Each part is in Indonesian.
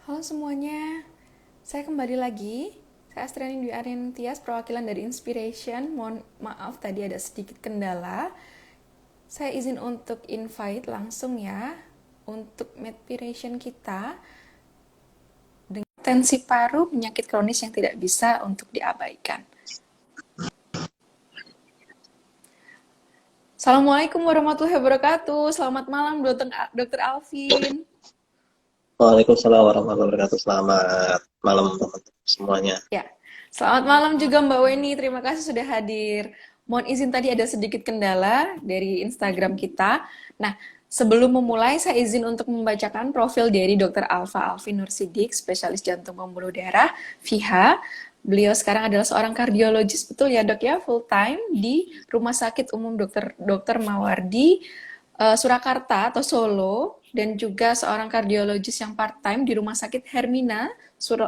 Halo semuanya, saya kembali lagi. Saya Astriani Dwi Aryan Tias, perwakilan dari Inspiration. Mohon maaf tadi ada sedikit kendala. Saya izin untuk invite langsung ya untuk meditation kita dengan tensi paru, penyakit kronis yang tidak bisa untuk diabaikan. Assalamualaikum warahmatullahi wabarakatuh. Selamat malam, Dokter Alvin. Waalaikumsalam warahmatullahi wabarakatuh. Selamat malam teman-teman semuanya. Ya, selamat malam juga Mbak Weni. Terima kasih sudah hadir. Mohon izin tadi ada sedikit kendala dari Instagram kita. Nah, sebelum memulai, saya izin untuk membacakan profil dari Dr. Alfa Alvin Nursidik, spesialis jantung pembuluh darah, FIHA. Beliau sekarang adalah seorang kardiologis, betul ya dok ya, full time di Rumah Sakit Umum Dr. Mawardi, Surakarta atau Solo, dan juga seorang kardiologis yang part-time di Rumah Sakit Hermina,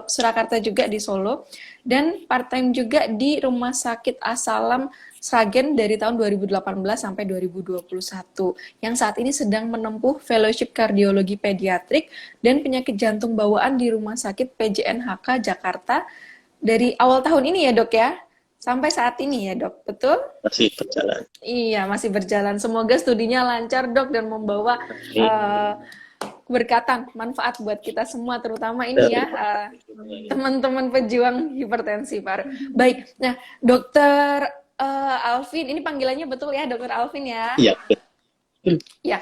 Surakarta juga di Solo, dan part-time juga di Rumah Sakit Asalam Sragen dari tahun 2018 sampai 2021, yang saat ini sedang menempuh fellowship kardiologi pediatrik dan penyakit jantung bawaan di Rumah Sakit PJNHK Jakarta dari awal tahun ini ya dok ya, sampai saat ini ya dok, betul? Masih berjalan. Iya, masih berjalan. Semoga studinya lancar, Dok, dan membawa uh, Ini keberkatan, manfaat buat kita semua, terutama ini ya, terima kasih semuanya. teman-teman pejuang hipertensi paru. Baik, nah, Dokter Alvin, ini panggilannya betul ya, Dokter Alvin ya? Iya, betul. Ya,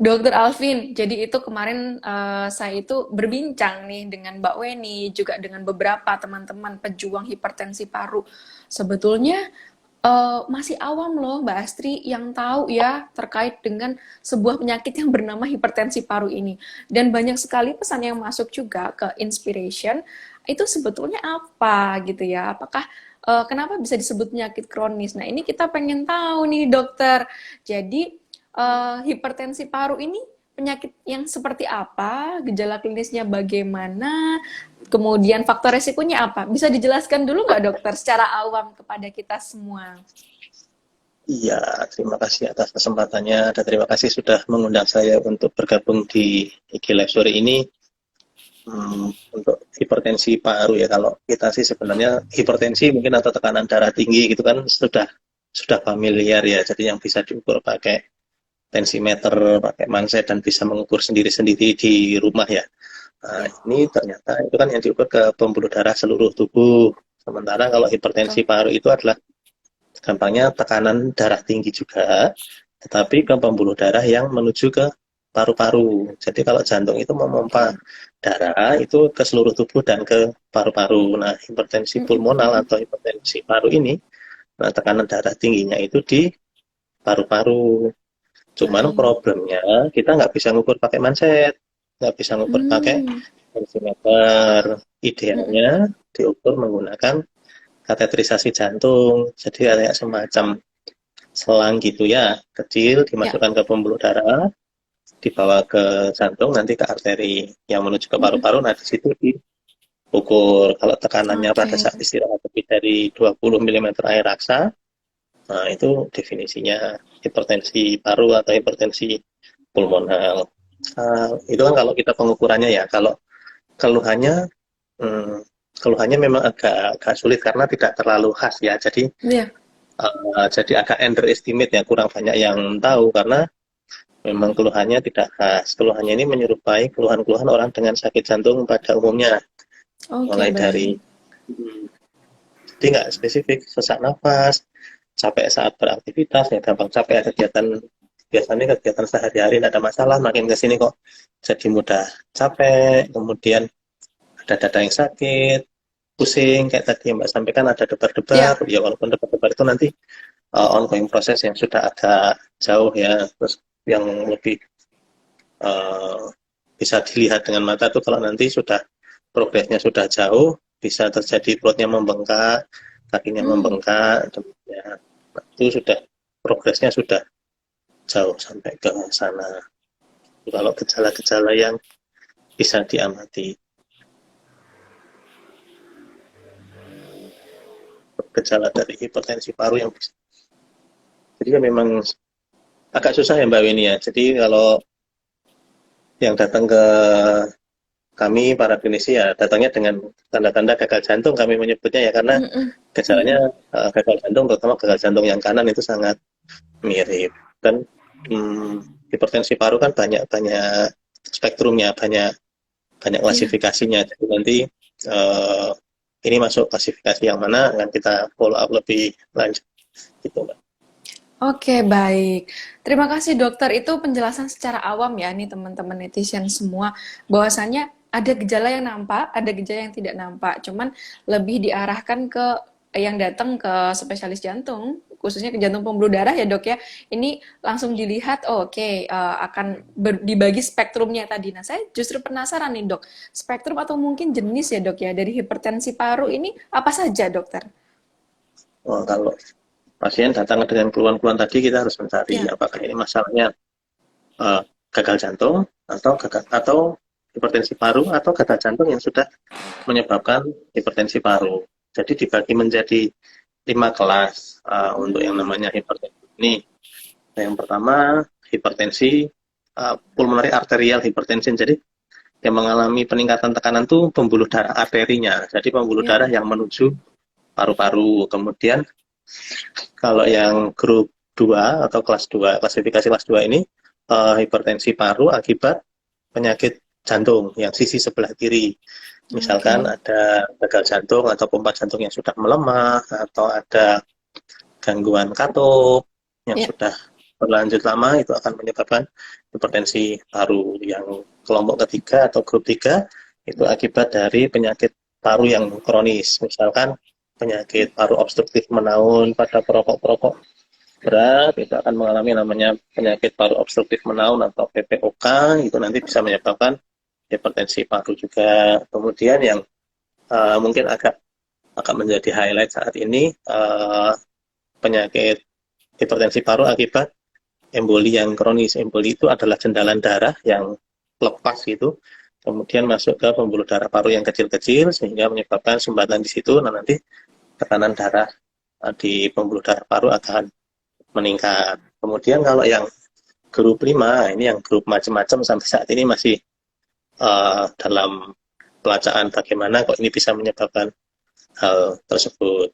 Dokter Alvin. Jadi itu kemarin saya itu berbincang nih dengan Mbak Weni, juga dengan beberapa teman-teman pejuang hipertensi paru. Sebetulnya masih awam loh Mbak Astri yang tahu ya terkait dengan sebuah penyakit yang bernama hipertensi paru ini. Dan banyak sekali pesan yang masuk juga ke Inspiration, itu sebetulnya apa gitu ya? Apakah kenapa bisa disebut penyakit kronis? Nah, ini kita pengen tahu nih, dokter. Jadi, hipertensi paru ini penyakit yang seperti apa? Gejala klinisnya bagaimana? Kemudian faktor resikonya apa? Bisa dijelaskan dulu nggak dokter secara awam kepada kita semua? Iya, terima kasih atas kesempatannya dan terima kasih sudah mengundang saya untuk bergabung di IG Live sore ini. Untuk hipertensi paru ya, kalau kita sih sebenarnya hipertensi mungkin atau tekanan darah tinggi gitu kan sudah familiar ya. Jadi yang bisa diukur pakai tensimeter, pakai manset dan bisa mengukur sendiri-sendiri di rumah ya. Nah, Ya, ini ternyata itu kan yang diukur ke pembuluh darah seluruh tubuh. Sementara kalau hipertensi betul. paru itu adalah gampangnya tekanan darah tinggi juga, tetapi ke pembuluh darah yang menuju ke paru-paru. Jadi kalau jantung itu memompa Oke. darah itu ke seluruh tubuh dan ke paru-paru. Nah, hipertensi Mm, mm, pulmonal mm. atau hipertensi paru ini, nah, tekanan darah tingginya itu di paru-paru. Cuman Baik. problemnya kita nggak bisa ngukur pakai manset, nggak bisa ngukur pakai Hmm. tensimeter. Mm, mm. Idealnya diukur menggunakan kateterisasi jantung. Jadi kayak semacam selang gitu ya, kecil Ya. dimasukkan ke pembuluh darah, dibawa ke jantung, nanti ke arteri yang menuju ke Mm, mm. paru-paru. Nah, di situ diukur kalau tekanannya pada Oke. saat istirahat lebih dari 20 mm air raksa. Nah, itu definisinya hipertensi paru atau hipertensi pulmonal. Itu kan kalau kita pengukurannya ya. Kalau keluhannya, hmm, keluhannya memang agak sulit karena tidak terlalu khas ya. Ya. Jadi agak underestimate ya, kurang banyak yang tahu karena memang keluhannya tidak khas. Keluhannya ini menyerupai keluhan-keluhan orang dengan sakit jantung pada umumnya, Oke, mulai dari baik. jadi nggak spesifik sesak nafas, capek saat beraktivitas, ya gampang capek kegiatan biasanya kegiatan sehari-hari tidak ada masalah, makin ke sini kok jadi mudah capek, kemudian ada dada yang sakit, pusing, kayak tadi yang Mbak sampaikan ada debar-debar, Ya. ya walaupun debar-debar itu nanti ongoing proses yang sudah agak jauh ya, terus yang lebih uh, bisa dilihat dengan mata itu kalau nanti sudah progresnya sudah jauh, bisa terjadi perutnya membengkak, kakinya Hmm. membengkak, ya, itu sudah progresnya sudah jauh sampai ke sana. Kalau gejala-gejala yang bisa diamati, gejala dari hipertensi paru yang bisa. Jadi ya memang agak susah ya Mbak Winnie ya. Jadi kalau yang datang ke kami para klinisi ya datangnya dengan tanda-tanda gagal jantung kami menyebutnya ya, karena Mm-mm. gejalanya gagal jantung, terutama gagal jantung yang kanan itu sangat mirip. Dan hipertensi paru kan banyak banyak spektrumnya, banyak banyak Iya. klasifikasinya. Jadi nanti eh, ini masuk klasifikasi yang mana akan kita follow up lebih lanjut gitu, Mbak. Oke, baik. Terima kasih dokter. Itu penjelasan secara awam ya nih teman-teman netizen semua. Bahwasannya ada gejala yang nampak, ada gejala yang tidak nampak. Cuman lebih diarahkan ke yang datang ke spesialis jantung, khususnya ke jantung pembuluh darah ya dok ya. Ini langsung dilihat, oh, oke, akan dibagi spektrumnya tadi. Nah, saya justru penasaran nih dok, spektrum atau mungkin jenis ya dok ya, dari hipertensi paru ini apa saja dokter? Oh, kalau pasien datang dengan keluhan-keluhan tadi, kita harus mencari Ya. apakah ini masalahnya eh, gagal jantung atau hipertensi paru atau gagal jantung yang sudah menyebabkan hipertensi paru. Jadi dibagi menjadi 5 kelas untuk yang Hmm, namanya hipertensi ini. Yang pertama hipertensi pulmonary arterial hypertension. Jadi yang mengalami peningkatan tekanan tuh pembuluh darah arterinya. Jadi pembuluh ya. darah yang menuju paru-paru. Kemudian kalau yang grup 2 atau kelas 2, klasifikasi kelas 2 ini hipertensi paru akibat penyakit jantung yang sisi sebelah kiri. Misalkan Oke. ada gagal jantung atau pompa jantung yang sudah melemah, atau ada gangguan katup yang Ya. sudah berlanjut lama, itu akan menyebabkan hipertensi paru. Yang kelompok ketiga atau grup 3 itu akibat dari penyakit paru yang kronis. Misalkan penyakit paru obstruktif menaun pada perokok-perokok berat, itu akan mengalami namanya penyakit paru obstruktif menaun atau PPOK, itu nanti bisa menyebabkan hipertensi paru juga. Kemudian yang mungkin agak agak menjadi highlight saat ini, penyakit hipertensi paru akibat emboli yang kronis. Emboli itu adalah jendalan darah yang lepas gitu, kemudian masuk ke pembuluh darah paru yang kecil-kecil sehingga menyebabkan sumbatan di situ. Nah, nanti tekanan darah di pembuluh darah paru akan meningkat. Kemudian kalau yang grup 5 ini yang grup macam-macam, sampai saat ini masih dalam pelacaan bagaimana kok ini bisa menyebabkan hal tersebut.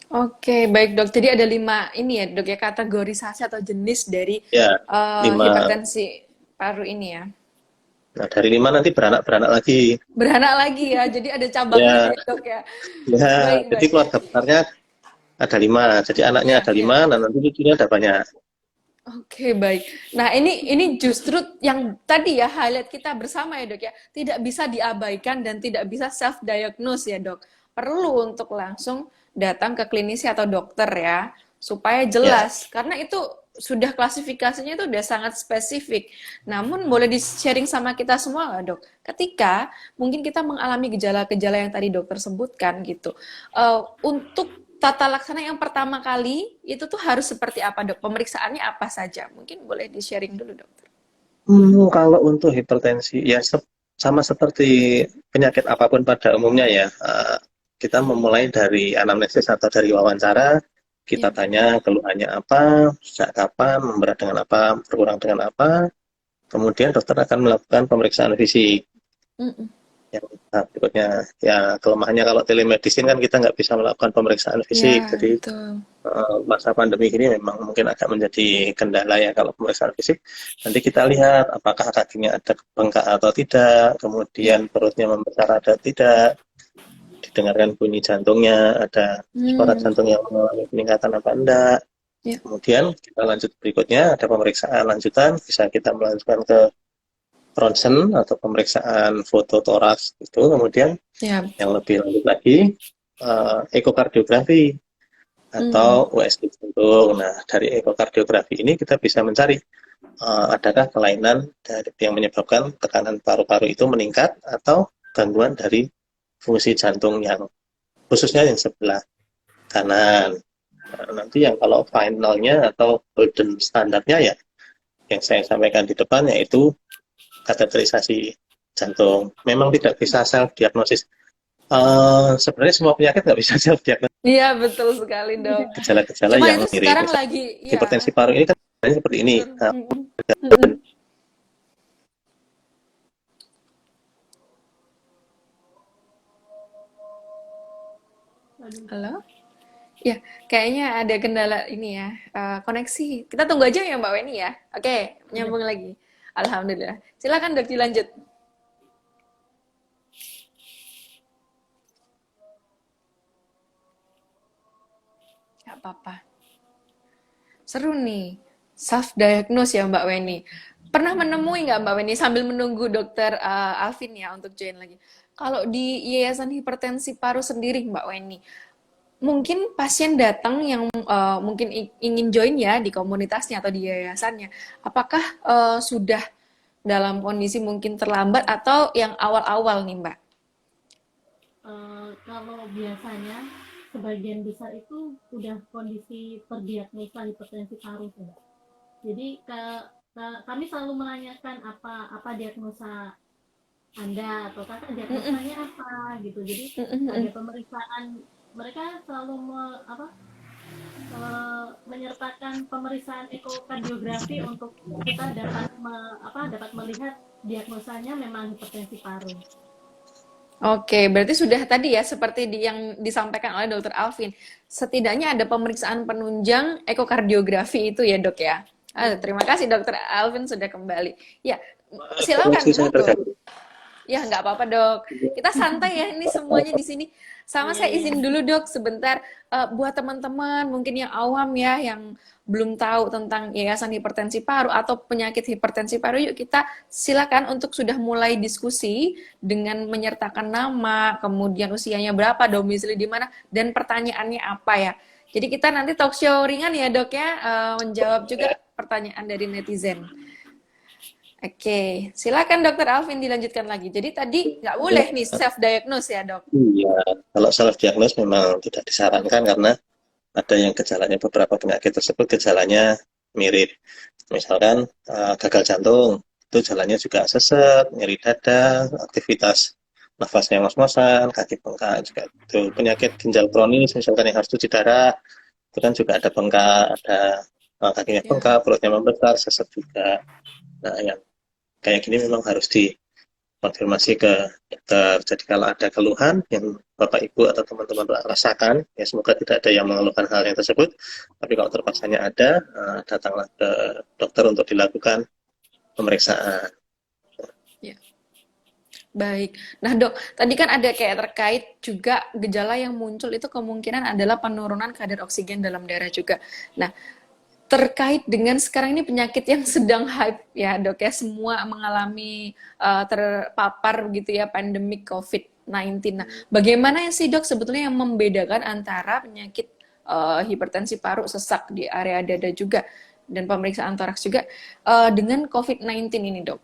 Oke, baik dok. Jadi ada 5 ini ya dok ya, kategorisasi atau jenis dari Ya, 5. hipertensi paru ini ya. Nah, dari 5 nanti beranak-beranak lagi. Beranak lagi ya, jadi ada cabangnya Ya, ya dok ya. ya, Baik, jadi baik. keluarga besarnya ada 5. Jadi anaknya Ya, ada ya. 5, dan nanti cucunya ada banyak. Oke, baik. Nah, ini justru yang tadi ya highlight kita bersama ya, Dok ya. Tidak bisa diabaikan dan tidak bisa self diagnose ya, Dok. Perlu untuk langsung datang ke klinisi atau dokter ya, supaya Ya, jelas karena itu sudah klasifikasinya itu udah sangat spesifik. Namun boleh di-sharing sama kita semua nggak, Dok? Ketika mungkin kita mengalami gejala-gejala yang tadi dokter sebutkan gitu. Untuk tata laksana yang pertama kali itu tuh harus seperti apa dok? Pemeriksaannya apa saja? Mungkin boleh di-sharing dulu dokter. kalau untuk hipertensi ya sama seperti penyakit apapun pada umumnya ya. Kita memulai dari anamnesis atau dari wawancara, kita Ya. tanya keluhannya apa, sejak kapan, memberat dengan apa, berkurang dengan apa. Kemudian dokter akan melakukan pemeriksaan fisik. Mm-mm. Yang berikutnya, ya kelemahannya kalau telemedicine kan kita nggak bisa melakukan pemeriksaan fisik. Ya, Jadi betul. masa pandemi ini memang mungkin agak menjadi kendala ya kalau pemeriksaan fisik. Nanti kita lihat apakah kakinya ada bengkak atau tidak, Ya. kemudian perutnya membesar atau tidak, didengarkan bunyi jantungnya, ada suara Hmm. jantung yang mengalami peningkatan apa enggak. Ya. Kemudian kita lanjut berikutnya, ada pemeriksaan lanjutan, bisa kita melanjutkan ke ronsen atau pemeriksaan foto toraks itu. Kemudian Ya, yang betul. lebih lanjut lagi, ekokardiografi Hmm. atau USG jantung. Nah, dari ekokardiografi ini kita bisa mencari adakah kelainan dari yang menyebabkan tekanan paru-paru itu meningkat atau gangguan dari fungsi jantung yang khususnya yang sebelah kanan. Nah, nanti yang kalau finalnya atau golden standarnya ya yang saya sampaikan di depan, yaitu kateterisasi jantung. Memang tidak bisa self diagnosis. Sebenarnya semua penyakit nggak bisa self diagnosis. Iya, betul sekali dok. Gejala-gejala Cuman yang itu mirip, sekarang misalnya lagi, ya, hipertensi paru ini kan seperti ini. betul. Nah, Mm-mm. Mm-mm. Halo? Ya, kayaknya ada kendala ini ya, koneksi. Kita tunggu aja ya Mbak Weni ya. Oke, nyambung lagi. Alhamdulillah. Silakan dok dilanjut. Gak apa-apa. Seru nih. Self diagnose ya Mbak Weni. Pernah menemui nggak Mbak Weni sambil menunggu dokter Alvin ya untuk join lagi. Kalau di Yayasan Hipertensi Paru sendiri Mbak Weni, mungkin pasien datang yang mungkin ingin join ya di komunitasnya atau di yayasannya. Apakah sudah dalam kondisi mungkin terlambat atau yang awal-awal nih Mbak? Kalau biasanya sebagian besar itu udah kondisi terdiagnosa hipertensi paru sudah. Jadi kami selalu menanyakan apa diagnosa Anda atau kakak diagnosanya apa gitu. Jadi ada pemeriksaan, mereka selalu menyertakan pemeriksaan ekokardiografi untuk kita dapat melihat diagnosanya memang hipertensi paru. Oke, berarti sudah tadi ya seperti yang disampaikan oleh Dokter Alvin. Setidaknya ada pemeriksaan penunjang ekokardiografi itu ya dok ya. Terima kasih Dokter Alvin sudah kembali. Ya, Koneksi silakan saya monggo. terganggu. Ya, nggak apa-apa dok. Kita santai ya ini semuanya di sini. Sama saya izin dulu dok sebentar. Buat teman-teman mungkin yang awam ya, yang belum tahu tentang Yayasan Hipertensi Paru atau penyakit hipertensi paru, yuk kita silakan untuk sudah mulai diskusi dengan menyertakan nama, kemudian usianya berapa, domisili di mana, dan pertanyaannya apa ya. Jadi kita nanti talk show ringan ya dok ya, menjawab juga pertanyaan dari netizen. Oke, silakan Dokter Alvin dilanjutkan lagi. Jadi tadi nggak boleh nih self diagnose ya dok. Iya, kalau self diagnose memang tidak disarankan karena ada yang gejalanya beberapa penyakit tersebut gejalanya mirip. Misalkan gagal jantung, itu jalannya juga sesek, nyeri dada, aktivitas nafasnya ngos-ngosan, kaki bengkak juga itu. Penyakit ginjal kronis, misalkan yang harus cuci darah, itu kan juga ada bengkak, ada kakinya Ya, bengkak, perutnya membesar, sesek juga. Nah, yang kayak gini memang harus dikonfirmasi ke dokter. Jadi kalau ada keluhan yang Bapak Ibu atau teman-teman rasakan, ya semoga tidak ada yang mengeluhkan hal yang tersebut. Tapi kalau terpaksanya ada, datanglah ke dokter untuk dilakukan pemeriksaan. ya. Baik. Nah, Dok, tadi kan ada kayak terkait juga gejala yang muncul itu kemungkinan adalah penurunan kadar oksigen dalam darah juga. Nah, terkait dengan sekarang ini penyakit yang sedang hype ya, Dok ya, semua mengalami terpapar gitu ya pandemik COVID-19. Nah, bagaimana ya sih, Dok, sebetulnya yang membedakan antara penyakit hipertensi paru, sesak di area dada juga dan pemeriksaan toraks juga dengan COVID-19 ini, Dok?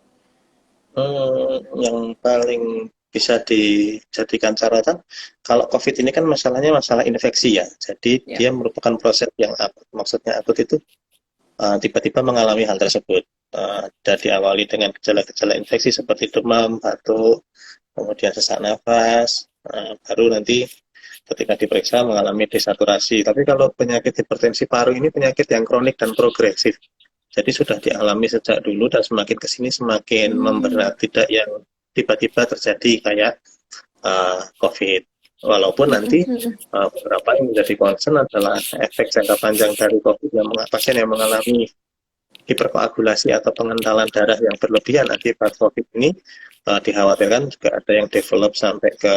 Yang paling bisa dijadikan catatan, kalau COVID ini kan masalahnya masalah infeksi ya. Jadi Ya. dia merupakan proses yang akut. Maksudnya akut itu tiba-tiba mengalami hal tersebut. Dan diawali dengan gejala-gejala infeksi seperti demam, batuk, kemudian sesak nafas, baru nanti ketika diperiksa mengalami desaturasi. Tapi kalau penyakit hipertensi paru ini penyakit yang kronik dan progresif. Jadi sudah dialami sejak dulu dan semakin kesini semakin memberat, tidak yang tiba-tiba terjadi kayak COVID. Walaupun nanti beberapa yang menjadi concern adalah efek jangka panjang dari COVID yang pasien yang mengalami hiperkoagulasi atau pengentalan darah yang berlebihan akibat COVID ini dikhawatirkan juga ada yang develop sampai ke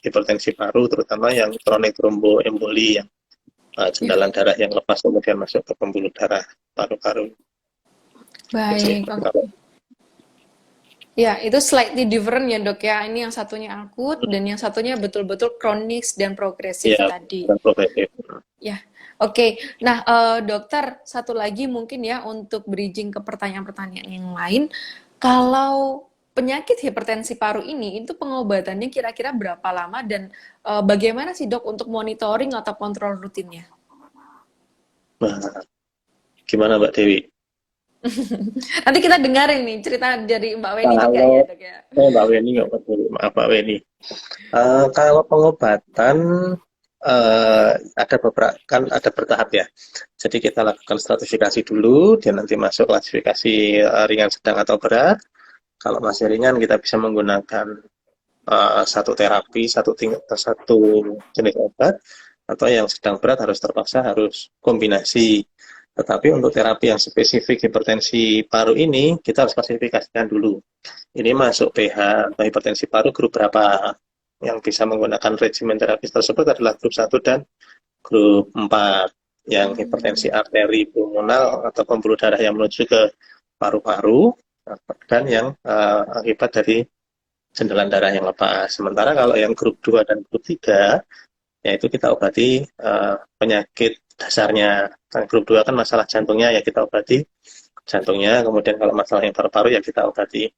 hipertensi paru, terutama yang kronik tromboemboli yang jendalan darah yang lepas kemudian masuk ke pembuluh darah paru-paru. Baik, oke. Ya, itu slightly different ya dok ya. Ini yang satunya akut dan yang satunya betul-betul kronis dan progresif Ya, tadi. dan progresif. Ya, oke. Nah, dokter, satu lagi mungkin ya untuk bridging ke pertanyaan-pertanyaan yang lain. Kalau penyakit hipertensi paru ini, itu pengobatannya kira-kira berapa lama dan bagaimana sih dok untuk monitoring atau kontrol rutinnya? Nah, gimana Mbak Dewi? Nanti kita dengarin nih cerita dari Mbak Weni juga ya dok ya. Mbak Weni nggak Mbak Dewi, maaf Mbak Weni. Kalau pengobatan ada beberapa kan ada bertahap ya. Jadi kita lakukan stratifikasi dulu, dia nanti masuk klasifikasi ringan, sedang atau berat. Kalau masih ringan kita bisa menggunakan satu terapi, satu jenis obat. atau yang sedang berat harus kombinasi. Tetapi untuk terapi yang spesifik hipertensi paru ini, kita harus klasifikasikan dulu. Ini masuk PH atau hipertensi paru grup berapa? Yang bisa menggunakan regimen terapis tersebut adalah grup 1 dan grup 4. Yang hipertensi arteri pulmonal atau pembuluh darah yang menuju ke paru-paru, dan yang akibat dari jendelan darah yang lepas. Sementara kalau yang grup 2 dan grup 3, yaitu kita obati penyakit dasarnya. Yang grup 2 kan masalah jantungnya, ya kita obati jantungnya. Kemudian kalau masalah yang paru-paru, ya kita obati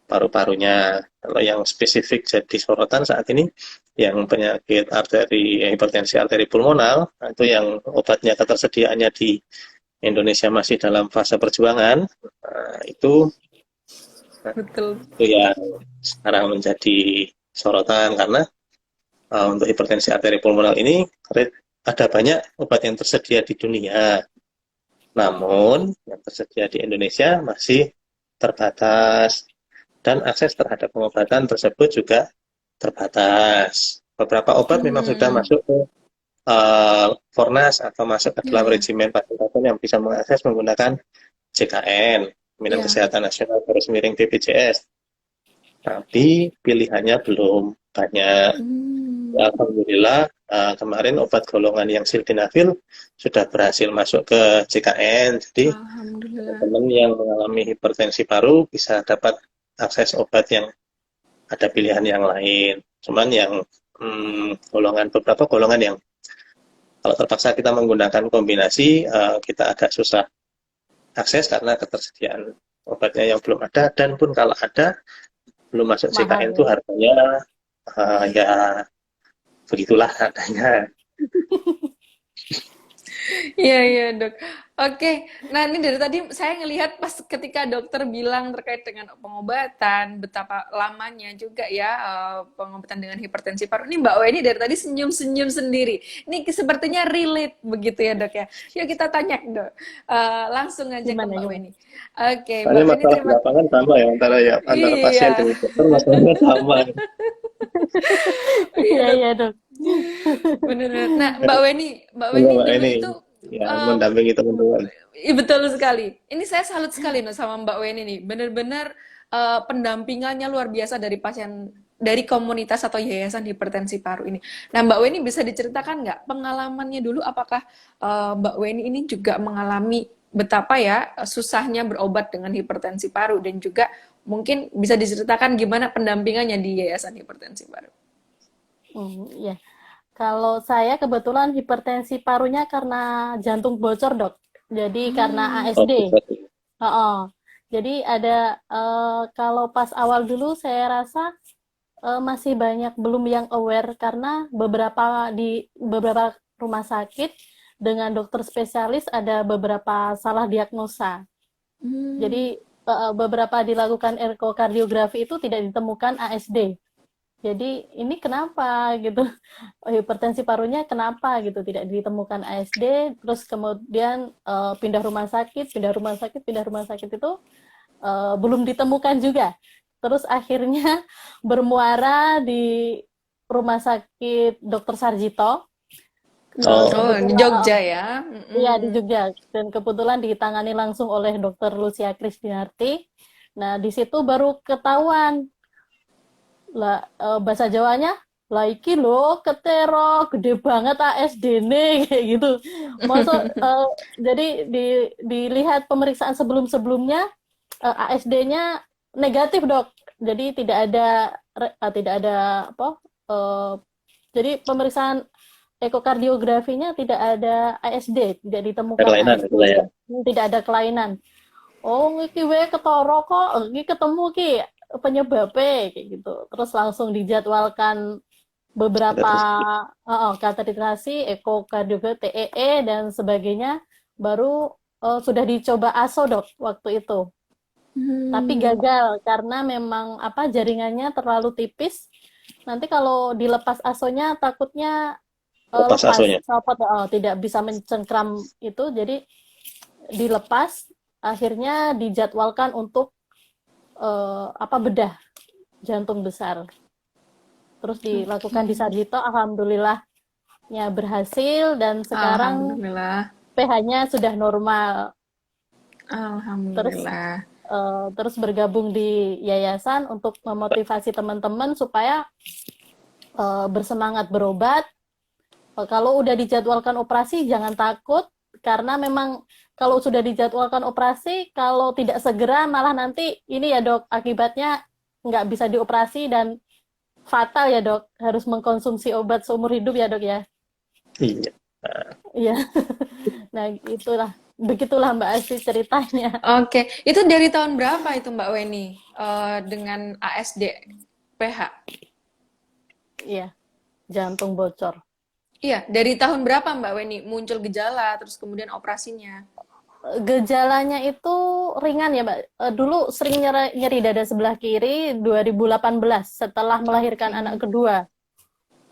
paru-parunya. Kalau yang spesifik jadi sorotan saat ini, yang penyakit hipertensi arteri pulmonal, itu yang obatnya ketersediaannya di Indonesia masih dalam fase perjuangan, itu Betul. yang sekarang menjadi sorotan karena untuk hipertensi arteri pulmonal ini ada banyak obat yang tersedia di dunia, namun yang tersedia di Indonesia masih terbatas dan akses terhadap pengobatan tersebut juga terbatas. Beberapa obat memang sudah masuk ke Fornas atau masuk ke dalam regimen pasien-pasien yang bisa mengakses menggunakan JKN, Jaminan Kesehatan Nasional Garis Miring BPJS. Tapi pilihannya belum banyak. Alhamdulillah kemarin obat golongan yang sildenafil sudah berhasil masuk ke JKN. Jadi teman-teman yang mengalami hipertensi paru bisa dapat akses obat yang ada pilihan yang lain. Cuman yang beberapa golongan yang kalau terpaksa kita menggunakan kombinasi, kita agak susah akses karena ketersediaan obatnya yang belum ada, dan pun kalau ada belum masuk JKN itu harganya ya begitulah adanya. Iya, Dok. Oke, nah ini dari tadi saya ngelihat pas ketika dokter bilang terkait dengan pengobatan, betapa lamanya juga ya pengobatan dengan hipertensi paru. Ini Mbak Weni dari tadi senyum-senyum sendiri. Ini sepertinya relate begitu ya, Dok ya. Yuk kita tanya, Dok. Langsung aja ke Mbak Weni. Oke, Mbak Weni terima kasih. Lapangan sama ya antara pasien dan dokter, masalahnya sama. Iya, Dok. Benar. Nah, Mbak Weni dulu itu mendampingi teman-teman. Betul sekali. Ini saya salut sekali sama Mbak Weni nih. Benar-benar pendampingannya luar biasa dari pasien dari komunitas atau yayasan hipertensi paru ini. Nah, Mbak Weni bisa diceritakan nggak pengalamannya dulu? Apakah Mbak Weni ini juga mengalami betapa ya susahnya berobat dengan hipertensi paru, dan juga mungkin bisa diceritakan gimana pendampingannya di yayasan hipertensi paru? Iya. Kalau saya kebetulan hipertensi parunya karena jantung bocor, Dok. Jadi karena ASD. Jadi ada kalau pas awal dulu saya rasa masih banyak belum yang aware karena di beberapa rumah sakit dengan dokter spesialis ada beberapa salah diagnosa. Jadi beberapa dilakukan ekokardiografi itu tidak ditemukan ASD. Jadi ini kenapa gitu, hipertensi parunya kenapa gitu, tidak ditemukan ASD, terus kemudian pindah rumah sakit itu belum ditemukan juga. Terus akhirnya bermuara di rumah sakit Dr. Sarjito. Di Jogja ya? Iya, di Jogja. Dan kebetulan ditangani langsung oleh Dr. Lucia Kristinarti. Nah, di situ baru ketahuan lah, bahasa Jawanya lah iki lho ketero gede banget ASD-ne kayak gitu. Jadi dilihat pemeriksaan sebelumnya ASD-nya negatif, Dok. Jadi tidak ada jadi pemeriksaan ekokardiografinya tidak ada ASD, tidak ditemukan ASD. Tidak ada kelainan. Oh, iki wae ketara kok, iki ketemu ki penyebabnya kayak gitu. Terus langsung dijadwalkan beberapa kateterisasi, ekokardiografi, TEE dan sebagainya, baru sudah dicoba ASO, Dok, waktu itu. Tapi gagal karena memang jaringannya terlalu tipis. Nanti kalau dilepas ASO-nya takutnya lepas tidak bisa mencengkram itu, jadi dilepas, akhirnya dijadwalkan untuk bedah jantung besar. Terus dilakukan di Sarjito, alhamdulillah Ya, berhasil dan sekarang Alhamdulillah. pH-nya sudah normal. Terus Alhamdulillah. terus bergabung di yayasan untuk memotivasi teman-teman supaya bersemangat berobat. Kalau udah dijadwalkan operasi jangan takut karena memang kalau sudah dijadwalkan operasi kalau tidak segera malah nanti ini ya dok akibatnya nggak bisa dioperasi dan fatal ya dok harus mengkonsumsi obat seumur hidup ya dok ya. Iya. Iya. Nah itulah begitulah Mbak Asti ceritanya. Oke, itu dari tahun berapa itu Mbak Weni dengan ASD PH? Iya, jantung bocor. Iya, dari tahun berapa Mbak Weni muncul gejala terus kemudian operasinya? Gejalanya itu ringan ya Mbak. Dulu sering nyeri dada sebelah kiri 2018 setelah melahirkan Oke. anak kedua.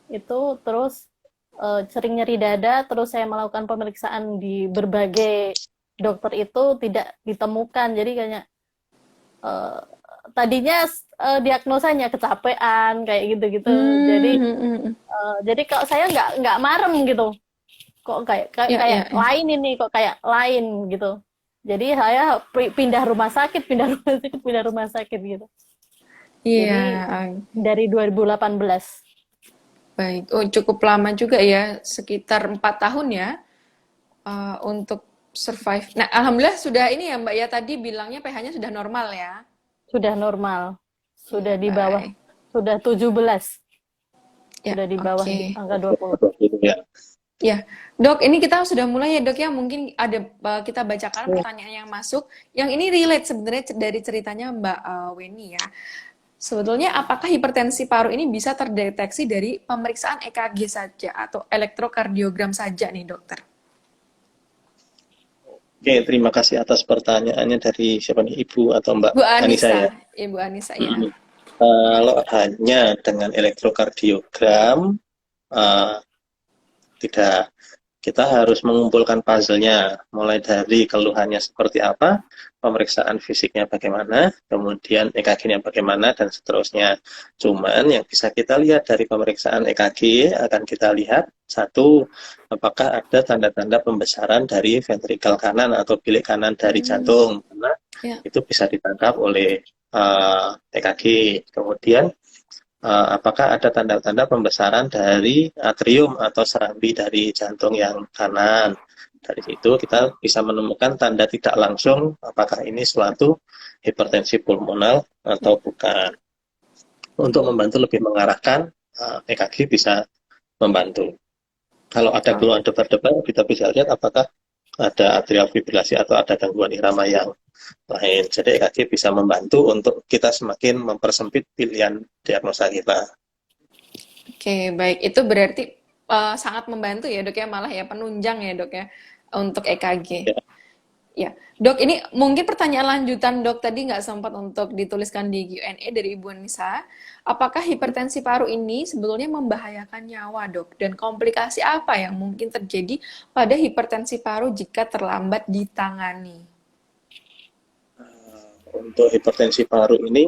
Itu terus sering nyeri dada, terus saya melakukan pemeriksaan di berbagai dokter itu tidak ditemukan. Jadi kayaknya eh, tadinya diagnosanya kecapean kayak gitu-gitu. Jadi Hmm, hmm, hmm. jadi kalau saya nggak marem gitu. Kok kayak kayak Ya, kayak ya, ya. lain ini kok kayak lain gitu. Jadi saya pindah rumah sakit, pindah rumah sakit, pindah rumah sakit gitu. Iya, Jadi dari 2018. baik. Oh, cukup lama juga ya, sekitar 4 tahun ya, untuk survive. Nah, alhamdulillah sudah ini ya Mbak ya, tadi bilangnya pH-nya sudah normal ya. Sudah normal. Iya, Sudah di bawah, baik. sudah 17. Ya, Sudah di bawah oke. angka 20. Gitu ya. Ya, Dok, ini kita sudah mulai ya Dok ya. Mungkin ada kita bacakan Hmm. pertanyaan yang masuk. Yang ini relate sebenarnya dari ceritanya Mbak Weni ya. Sebetulnya apakah hipertensi paru ini bisa terdeteksi dari pemeriksaan EKG saja atau elektrokardiogram saja nih dokter? Oke, terima kasih atas pertanyaannya dari siapa nih, Ibu atau Mbak Bu Anissa Anissa, ya. Ibu Anissa ya. Mm-mm. Kalau hanya dengan elektrokardiogram, eh, tidak. Kita harus mengumpulkan puzzle-nya, mulai dari keluhannya seperti apa, pemeriksaan fisiknya bagaimana, kemudian EKG-nya bagaimana, dan seterusnya. Cuman yang bisa kita lihat dari pemeriksaan EKG, akan kita lihat, satu, apakah ada tanda-tanda pembesaran dari ventrikel kanan atau bilik kanan dari Hmm, jantung, karena ya. itu bisa ditangkap oleh EKG. Kemudian apakah ada tanda-tanda pembesaran dari atrium atau serambi dari jantung yang kanan. Dari situ kita bisa menemukan tanda tidak langsung apakah ini suatu hipertensi pulmonal atau bukan. Untuk membantu lebih mengarahkan, EKG bisa membantu. Kalau ada keluhan debar-debar, kita bisa lihat apakah ada atrial fibrilasi atau ada gangguan irama yang lain. Jadi EKG bisa membantu untuk kita semakin mempersempit pilihan diagnosa kita. Oke, baik. Itu berarti sangat membantu ya dok ya, malah ya penunjang ya dok ya untuk EKG. Ya. Ya, dok, ini mungkin pertanyaan lanjutan dok tadi nggak sempat untuk dituliskan di Q&A dari Ibu Nisa. Apakah hipertensi paru ini sebetulnya membahayakan nyawa dok? Dan komplikasi apa yang mungkin terjadi pada hipertensi paru jika terlambat ditangani? Untuk hipertensi paru ini,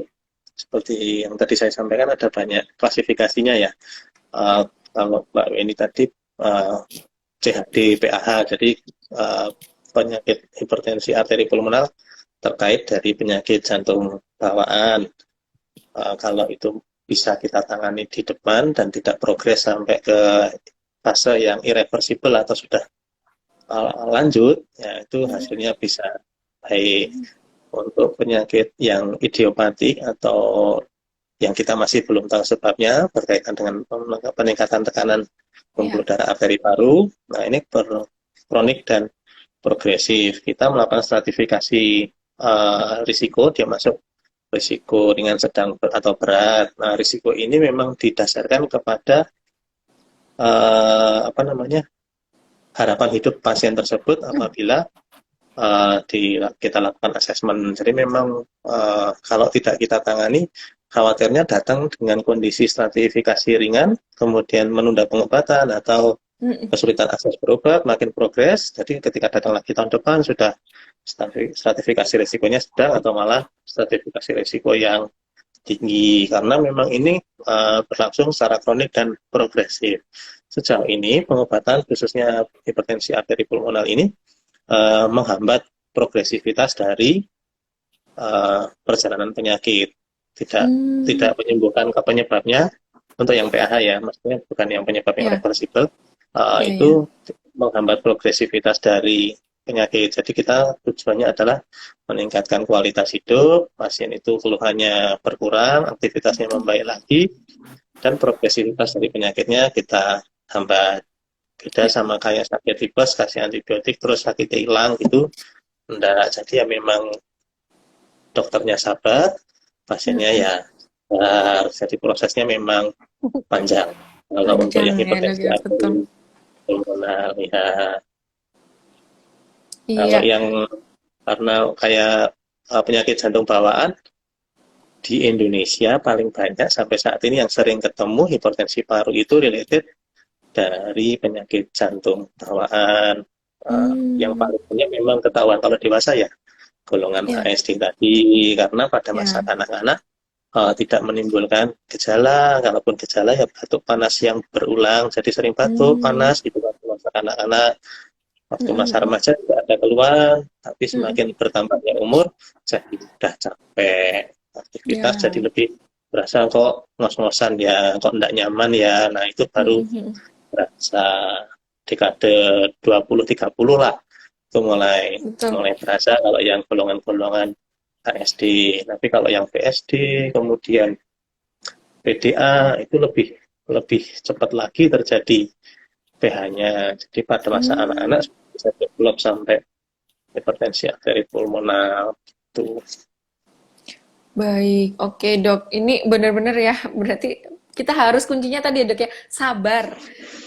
seperti yang tadi saya sampaikan, ada banyak klasifikasinya ya. Kalau Mbak Weni tadi CHD, PAH, jadi penyakit hipertensi arteri pulmonal terkait dari penyakit jantung bawaan. Kalau itu bisa kita tangani di depan dan tidak progres sampai ke fase yang irreversible atau sudah lanjut, ya itu hasilnya bisa baik. Untuk penyakit yang idiopatik atau yang kita masih belum tahu sebabnya berkaitan dengan peningkatan tekanan pembuluh Ya, darah arteri paru, nah ini kronik dan progresif. Kita melakukan stratifikasi risiko, dia masuk risiko ringan, sedang, atau berat. Nah, risiko ini memang didasarkan kepada apa namanya, harapan hidup pasien tersebut apabila kita lakukan asesmen. Jadi memang kalau tidak kita tangani, khawatirnya datang dengan kondisi stratifikasi ringan, kemudian menunda pengobatan atau mm, kesulitan akses berobat, makin progres. Jadi ketika datang lagi tahun depan sudah stratifikasi risikonya sedang atau malah stratifikasi risiko yang tinggi, karena memang ini berlangsung secara kronik dan progresif. sejauh ini pengobatan khususnya hipertensi arteri pulmonal ini menghambat progresivitas dari perjalanan penyakit, tidak menyembuhkan ke penyebabnya untuk yang PAH ya, maksudnya bukan yang penyebab yang Ya, reversible, ya, ya. itu menghambat progresivitas dari penyakit. Jadi kita tujuannya adalah meningkatkan kualitas hidup, pasien itu keluhannya berkurang, aktivitasnya membaik lagi, dan progresivitas dari penyakitnya kita hambat. Beda Ya. sama kayak sakit tipes, kasih antibiotik, terus sakitnya hilang gitu. Enggak, jadi ya memang dokternya sabar, pasiennya Mm-mm. ya sabar. Jadi prosesnya memang panjang. Kalau untuk Panjang yang ya dok hipertensi ya, betul. arteri pulmonar ya, kalau Iya. yang karena kayak penyakit jantung bawaan di Indonesia paling banyak sampai saat ini yang sering ketemu hipertensi paru itu related dari penyakit jantung bawaan. Yang Hmm, paling banyak memang ketahuan kalau dewasa ya golongan ya, ASD tadi, karena pada masa ya. kanak-kanak tidak menimbulkan gejala, kalaupun gejala ya batuk panas yang berulang, jadi sering batuk Hmm, panas gitu waktu masa kanak-kanak. Waktu masa mm-mm, remaja juga ada keluhan, tapi mm-mm. semakin bertambahnya umur jadi mudah capek, aktivitas jadi Ya. lebih berasa kok ngos-ngosan ya, kok enggak nyaman ya. Nah itu baru Mm-mm. berasa dekade 20-30 lah, itu mulai Betul. mulai berasa kalau yang golongan-golongan ASD. Tapi kalau yang PSD kemudian PDA itu lebih lebih cepat lagi terjadi pH-nya. Jadi pada masa Hmm, anak-anak bisa develop sampai hipertensi arteri pulmonal itu. baik. Oke, Dok. Ini benar-benar ya, berarti kita harus kuncinya tadi ya, Dok ya, sabar.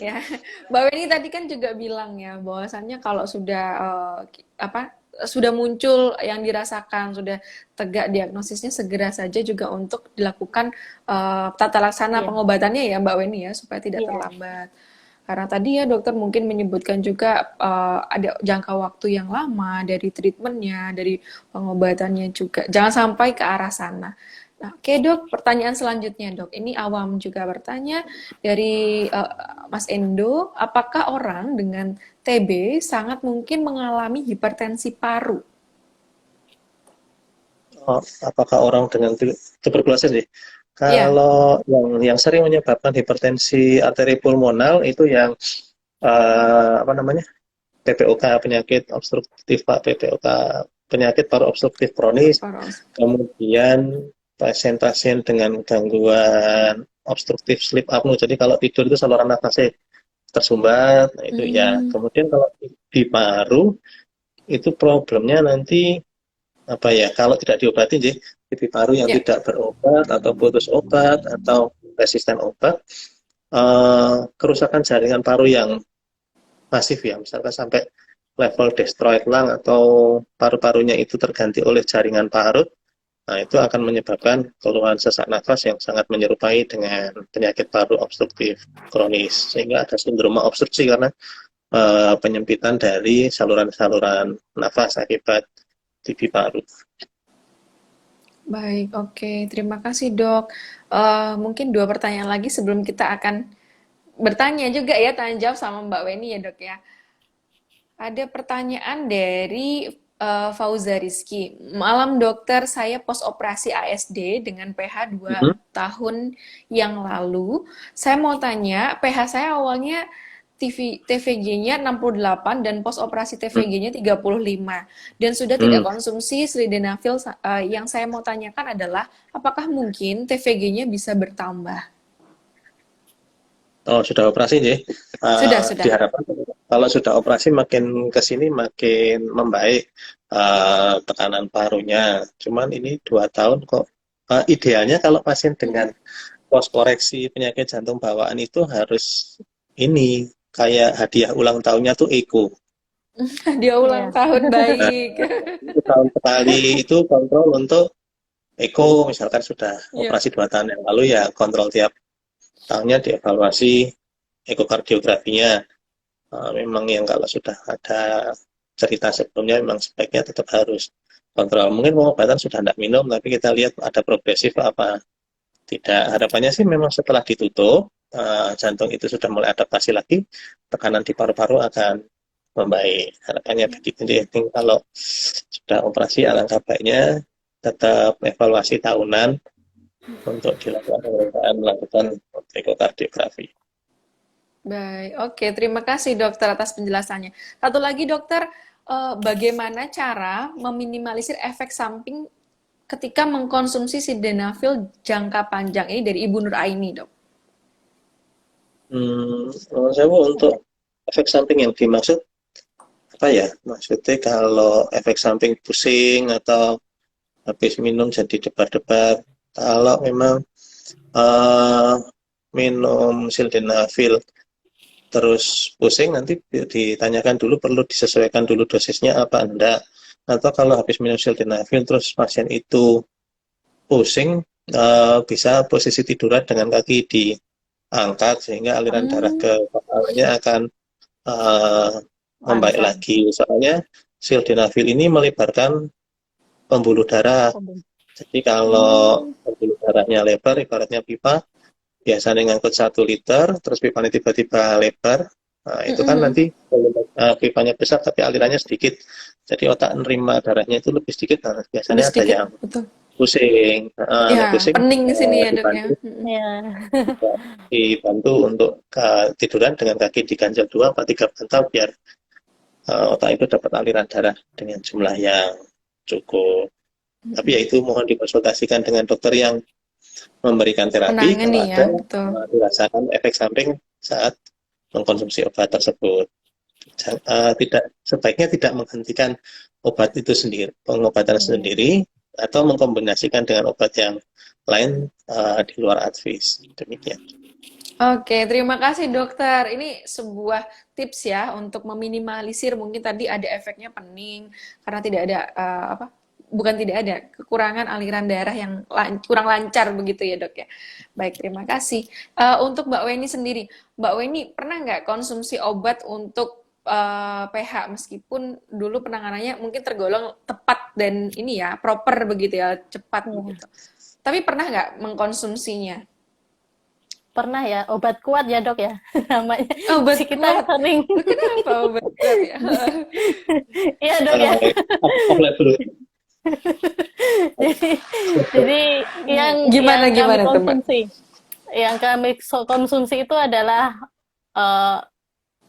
Ya. Mbak Weni tadi kan juga bilang ya, bahwasannya kalau sudah apa sudah muncul yang dirasakan, sudah tegak diagnosisnya segera saja juga untuk dilakukan tata laksana Iya, pengobatannya ya, Mbak Weni ya, supaya tidak iya, terlambat. Karena tadi ya dokter mungkin menyebutkan juga ada jangka waktu yang lama dari treatmentnya, dari pengobatannya juga. Jangan sampai ke arah sana. Nah, oke dok, pertanyaan selanjutnya dok. Ini awam juga bertanya dari Mas Endo, apakah orang dengan TB sangat mungkin mengalami hipertensi paru? Oh, apakah orang dengan tuberkulosis sih? Iya, Kalau yang sering menyebabkan hipertensi arteri pulmonal itu yang apa namanya PPOK, penyakit obstruktif Pak, PPOK penyakit paru obstruktif kronis, paru. kemudian pasien-pasien dengan gangguan obstruktif sleep apnea. Jadi kalau tidur itu saluran nafasnya tersumbat, nah itu ya. Hmm, Kemudian kalau di paru itu problemnya nanti apa ya? Kalau tidak diobati, jadi paru yang ya. tidak berobat atau putus obat atau resisten obat, kerusakan jaringan paru yang masif ya, misalkan sampai level destroyed lung atau paru-parunya itu terganti oleh jaringan parut. Nah, itu akan menyebabkan keluhan sesak nafas yang sangat menyerupai dengan penyakit paru obstruktif kronis, sehingga ada sindroma obstruksi karena penyempitan dari saluran-saluran nafas akibat TB paru. Baik, oke. Terima kasih, Dok. Mungkin dua pertanyaan lagi sebelum kita akan bertanya juga ya, tanya jawab sama Mbak Weni ya, Dok ya. Ada pertanyaan dari Fauza Rizky. Malam dokter, saya pos operasi ASD dengan pH 2 Mhm. tahun yang lalu. Saya mau tanya, pH saya awalnya TVG-nya 68 dan pos operasi TVG-nya 35 dan sudah tidak Hmm. konsumsi sildenafil. Yang saya mau tanyakan adalah apakah mungkin TVG-nya bisa bertambah? Oh, sudah operasi, ya? Sudah. Diharapkan kalau sudah operasi makin ke sini makin membaik tekanan parunya. Cuman ini 2 tahun kok. Idealnya kalau pasien dengan pos koreksi penyakit jantung bawaan itu harus ini kayak hadiah ulang tahunnya tuh Eko. Dia ulang iya, tahun Nah, baik. itu tahun sekali itu kontrol untuk Eko, misalkan sudah Iya. operasi 2 tahun yang lalu ya kontrol tiap tahunnya dievaluasi ekokardiografinya. Memang yang kalau sudah ada cerita sebelumnya memang sebaiknya tetap harus kontrol. Mungkin pengobatan sudah tidak minum, tapi kita lihat ada progresif apa tidak. Harapannya sih memang setelah ditutup, jantung itu sudah mulai adaptasi lagi, tekanan di paru-paru akan membaik. Harapannya begitu. Jadi kalau sudah operasi, alangkah baiknya tetap evaluasi tahunan untuk dilakukan pemeriksaan, melakukan ekokardiografi. Baik, oke. Terima kasih dokter atas penjelasannya. Satu lagi dokter, bagaimana cara meminimalisir efek samping ketika mengkonsumsi sildenafil jangka panjang ini dari Ibu Nur Aini, dok? Menurut saya untuk efek samping yang dimaksud apa ya? Maksudnya kalau efek samping pusing atau habis minum jadi debar-debar, kalau memang eh, minum sildenafil terus pusing, nanti ditanyakan dulu, perlu disesuaikan dulu dosisnya apa enggak. Atau kalau habis minum sildenafil terus pasien itu pusing, bisa posisi tiduran dengan kaki diangkat sehingga aliran darah ke kepalanya akan eh, membaik Lancar. lagi. Soalnya sildenafil ini melebarkan pembuluh darah. Jadi kalau pembuluh darahnya lebar, ibaratnya pipa, biasanya ngangkut 1 liter, terus pipanya tiba-tiba lebar, nah, itu kan nanti pipanya besar tapi alirannya sedikit. Jadi otak nerima darahnya itu lebih sedikit, nah, Lebih biasanya ada sedikit, yang betul. pusing. Nah, Ya, pusing pening sini ya dok ya. dibantu, Ya. dibantu untuk tiduran dengan kaki diganjel 2 atau 3 bantal biar otak itu dapat aliran darah dengan jumlah yang cukup. Tapi ya itu mohon dikonsultasikan dengan dokter yang memberikan terapi kalau Menangani ada ya, betul. dirasakan efek samping saat mengkonsumsi obat tersebut. Tidak sebaiknya tidak menghentikan obat itu sendiri, pengobatan sendiri, atau mengkombinasikan dengan obat yang lain di luar advis. Demikian. Oke, terima kasih dokter. Ini sebuah tips ya untuk meminimalisir mungkin tadi ada efeknya pening karena tidak ada bukan tidak ada kekurangan aliran darah yang kurang lancar begitu ya dok ya. Baik, terima kasih. Untuk Mbak Weni sendiri, Mbak Weni pernah nggak konsumsi obat untuk pH meskipun dulu penanganannya mungkin tergolong tepat dan ini ya proper begitu ya, cepat begitu. Tapi pernah nggak mengkonsumsinya? Pernah ya, obat kuat ya dok ya namanya. Obat Si kita kuat. sering. Kenapa obat kuat ya? Iya dok ya. jadi yang Gimana kami tuh, Mbak? konsumsi, yang kami konsumsi itu adalah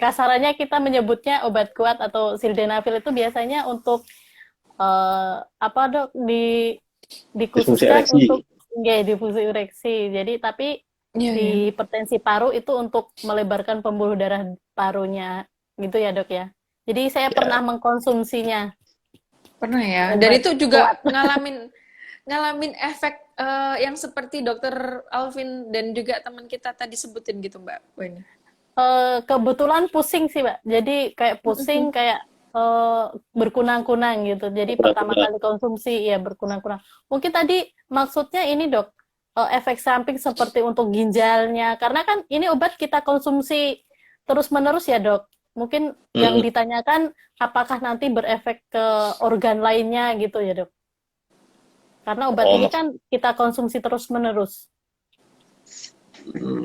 kasarannya kita menyebutnya obat kuat atau sildenafil itu biasanya untuk apa dok dikhususkan untuk difusi ureksi. Jadi tapi di hipertensi paru itu untuk melebarkan pembuluh darah parunya gitu ya dok ya. Jadi saya pernah mengkonsumsinya. Pernah ya. Dan itu juga ngalamin efek yang seperti dokter Alvin dan juga teman kita tadi sebutin gitu Mbak Weni. Kebetulan pusing sih Mbak. Jadi kayak pusing kayak berkunang-kunang gitu. Jadi pertama kali konsumsi ya berkunang-kunang. Mungkin tadi maksudnya ini dok, efek samping seperti untuk ginjalnya. Karena kan ini obat kita konsumsi terus-menerus ya dok. Mungkin yang ditanyakan apakah nanti berefek ke organ lainnya gitu ya dok. Karena obat ini kan kita konsumsi terus-menerus.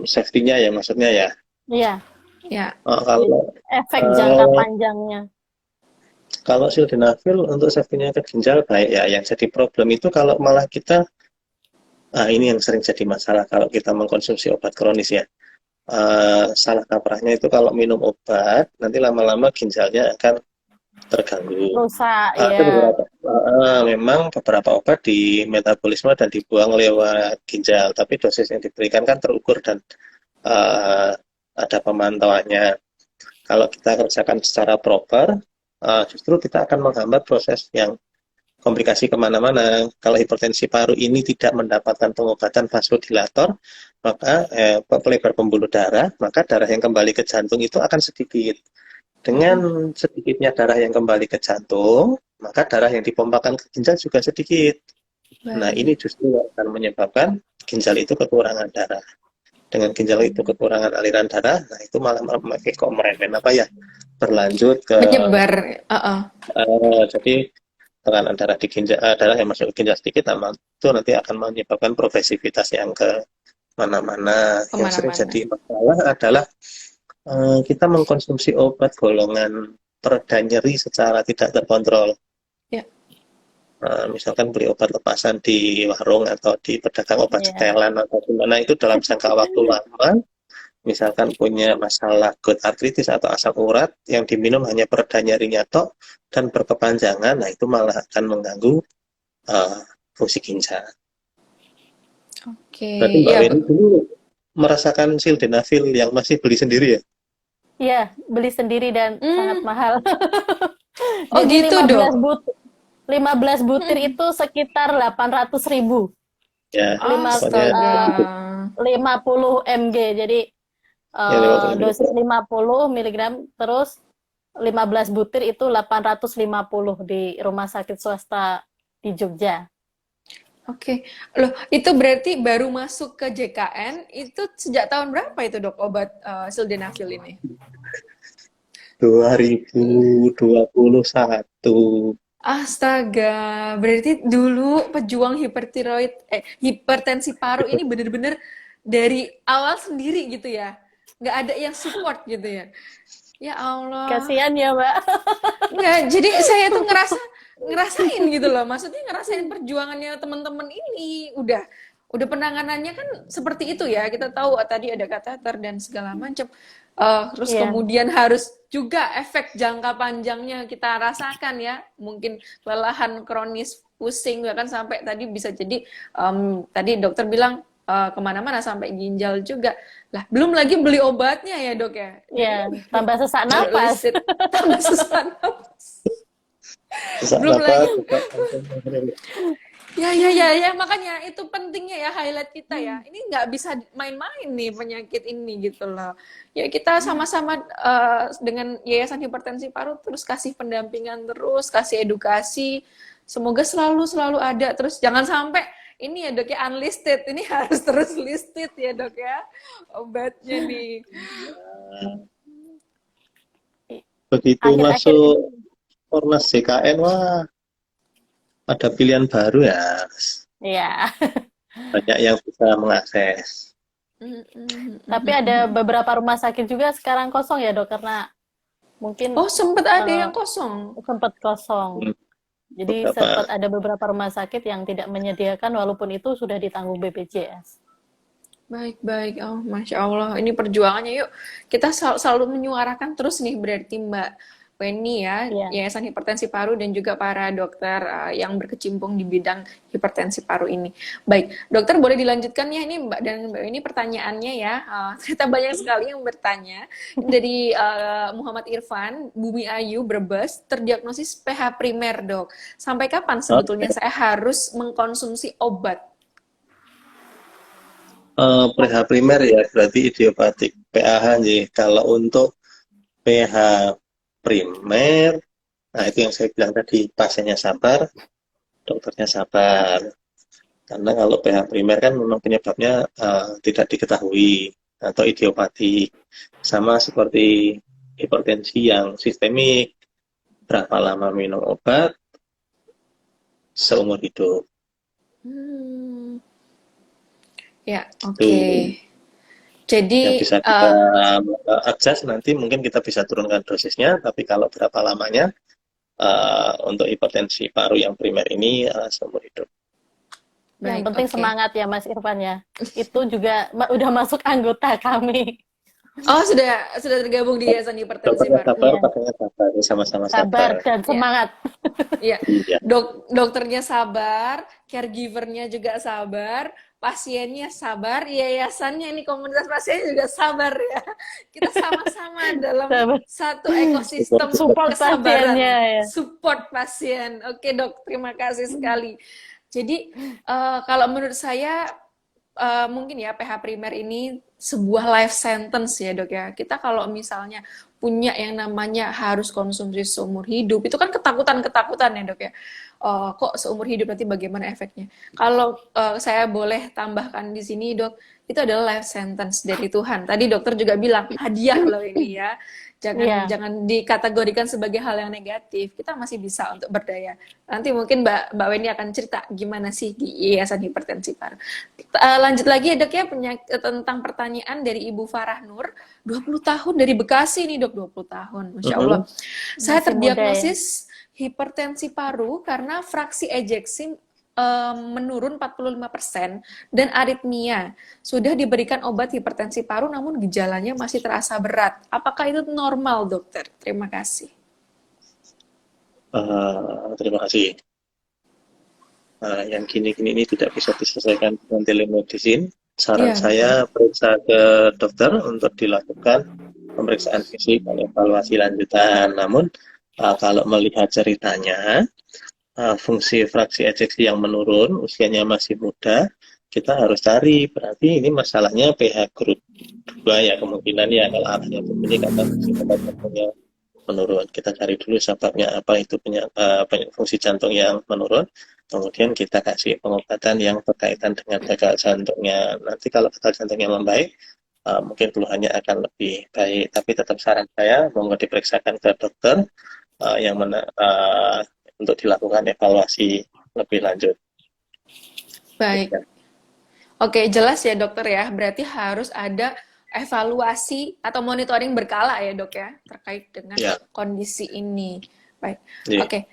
Safety-nya ya maksudnya ya? Iya. Ya. Kalau efek jangka panjangnya. Kalau sildenafil untuk safety-nya ke ginjal baik ya. Yang jadi problem itu kalau malah kita ini yang sering jadi masalah kalau kita mengkonsumsi obat kronis ya. Salah kaprahnya itu kalau minum obat nanti lama-lama ginjalnya akan terganggu. Rusak ya. Memang beberapa obat di metabolisme dan dibuang lewat ginjal, tapi dosis yang diberikan kan terukur dan ada pemantauannya. Kalau kita kerjakan secara proper, justru kita akan menghambat proses yang komplikasi kemana-mana. Kalau hipertensi paru ini tidak mendapatkan pengobatan vasodilator, maka pelebar pembuluh darah, maka darah yang kembali ke jantung itu akan sedikit. Dengan sedikitnya darah yang kembali ke jantung, maka darah yang dipompakan ke ginjal juga sedikit. Nah, ini justru akan menyebabkan ginjal itu kekurangan darah. Dengan ginjal itu kekurangan aliran darah, nah itu malah berlanjut ke menyebar. Jadi tekanan darah di ginjal, darah yang masuk ke ginjal sedikit, itu nanti akan menyebabkan progresivitas yang ke kemana-mana. Yang sering Kemana-mana. jadi masalah adalah kita mengkonsumsi obat golongan pereda nyeri secara tidak terkontrol. Ya. Misalkan beli obat lepasan di warung atau di pedagang obat Iya. setelan atau gimana itu dalam jangka waktu lama, misalkan punya masalah gout artritis atau asam urat yang diminum hanya pereda nyerinya tok dan berkepanjangan, nah itu malah akan mengganggu fungsi ginjal. Oke, Berarti Mbak ya Weni dulu merasakan sildenafil yang masih beli sendiri ya? Iya, beli sendiri dan sangat mahal. Oh Jadi gitu 15 dok. 15 butir itu sekitar 800.000. Ya, pokoknya Astaga. 50 mg. Jadi ya 50 dosis mg. 50 miligram terus 15 butir itu 850 di rumah sakit swasta di Jogja. Oke, loh itu berarti baru masuk ke JKN itu sejak tahun berapa itu dok obat sildenafil ini? 2021. Astaga, berarti dulu pejuang hipertensi paru ini bener-bener dari awal sendiri gitu ya? Nggak ada yang support gitu ya? Ya Allah. Kasihan ya, Mbak. Nggak, jadi saya tuh ngerasain gitu loh. Maksudnya ngerasain perjuangannya teman-teman ini. Udah penanganannya kan seperti itu ya. Kita tahu tadi ada kateter dan segala macam. Terus Iya. kemudian harus juga efek jangka panjangnya kita rasakan ya. Mungkin kelelahan kronis, pusing, bahkan sampai tadi bisa jadi tadi dokter bilang kemana-mana sampai ginjal juga. Lah, belum lagi beli obatnya ya dok ya. Iya, tambah sesak napas. Listed, tambah susah napas. Sesak Belum napas, lagi. juga Ya, makanya itu pentingnya ya highlight kita ya. Ini nggak bisa main-main nih penyakit ini gitu loh. Ya kita sama-sama dengan Yayasan Hipertensi Paru terus kasih pendampingan terus, kasih edukasi. Semoga selalu ada. Terus jangan sampai ini ya dok ya unlisted. Ini harus terus listed ya dok ya obatnya nih. begitu Akhir-akhir masuk ini. Ormas JKN, wah ada pilihan baru ya. Iya. Banyak yang bisa mengakses. Tapi ada beberapa rumah sakit juga sekarang kosong ya, Dok, karena mungkin Oh sempet ada eh, yang kosong. sempat kosong. Hmm, Jadi sempat Beberapa ada beberapa rumah sakit yang tidak menyediakan walaupun itu sudah ditanggung BPJS. Baik. Oh, Masya Allah. Ini perjuangannya. Yuk, kita selalu menyuarakan terus nih berarti Mbak Weni ya, Iya. Yayasan Hipertensi Paru dan juga para dokter yang berkecimpung di bidang hipertensi paru ini. Baik, dokter boleh dilanjutkan ya ini Mbak dan Mbak Weni pertanyaannya ya. Ternyata banyak sekali yang bertanya. Ini dari Muhammad Irfan, Bumi Ayu, Brebes, terdiagnosis PH primer dok. Sampai kapan sebetulnya saya harus mengkonsumsi obat? pH primer ya berarti idiopatik PAH nih. Kalau untuk pH primer, nah itu yang saya bilang tadi, pasiennya sabar, dokternya sabar. Karena kalau pH primer kan memang penyebabnya tidak diketahui atau idiopatik. Sama seperti hipertensi yang sistemik, berapa lama minum obat, seumur hidup. Hmm. Ya, oke. Itu Jadi, yang bisa kita adjust, nanti mungkin kita bisa turunkan dosisnya, tapi kalau berapa lamanya untuk hipertensi paru yang primer ini seumur hidup. Yang baik, penting oke. semangat ya Mas Irfan ya. Itu juga udah masuk anggota kami. Oh, sudah tergabung di Yayasan Hipertensi Dokternya Paru. sabar, Iya. pasiennya sabar, sama-sama Sabar sabar. dan semangat. Iya, Iya. dokternya sabar, caregivernya juga sabar, pasiennya sabar, yayasannya ini komunitas pasiennya juga sabar ya. Kita sama-sama dalam Sabar. satu ekosistem Support kesabaran, pasiennya ya. support pasien. Oke dok, terima kasih sekali. Jadi kalau menurut saya mungkin ya pH primer ini sebuah life sentence ya dok ya. Kita kalau misalnya punya yang namanya harus konsumsi seumur hidup, itu kan ketakutan-ketakutan ya dok ya. Kok seumur hidup nanti bagaimana efeknya? Kalau saya boleh tambahkan di sini dok, itu adalah life sentence dari Tuhan. Tadi dokter juga bilang hadiah loh ini ya. Jangan Iya, jangan dikategorikan sebagai hal yang negatif. Kita masih bisa untuk berdaya. Nanti mungkin Mbak Weni akan cerita gimana sih di Yayasan Hipertensi Paru. Lanjut lagi ya dok ya tentang pertanyaan dari Ibu Farah Nur. 20 tahun dari Bekasi nih dok, 20 tahun. Masya Allah. Mm-mm. Saya masih muda ya. terdiagnosis hipertensi paru karena fraksi ejeksi menurun 45% dan aritmia. Sudah diberikan obat hipertensi paru namun gejalanya masih terasa berat. Apakah itu normal, dokter? Terima kasih. Terima kasih. Yang gini-gini ini tidak bisa diselesaikan dengan telemedicine. Saran Iya, betul. saya periksa ke dokter untuk dilakukan pemeriksaan fisik dan evaluasi lanjutan. Namun kalau melihat ceritanya, fungsi fraksi ejeksi yang menurun, usianya masih muda, kita harus cari. Berarti ini masalahnya pH grup 2 ya, kemungkinan ya kalau arahnya begini karena fungsi otot jantungnya menurun. Kita cari dulu sebabnya apa itu fungsi jantung yang menurun. Kemudian kita kasih pengobatan yang berkaitan dengan gagal jantungnya. Nanti kalau gagal jantungnya membaik, mungkin keluhannya akan lebih baik. Tapi tetap saran saya, monggo diperiksakan ke dokter untuk dilakukan evaluasi lebih lanjut. Baik. Oke, jelas ya dokter ya. Berarti harus ada evaluasi atau monitoring berkala ya dok ya terkait dengan Ya, kondisi ini. Baik. ya. Oke,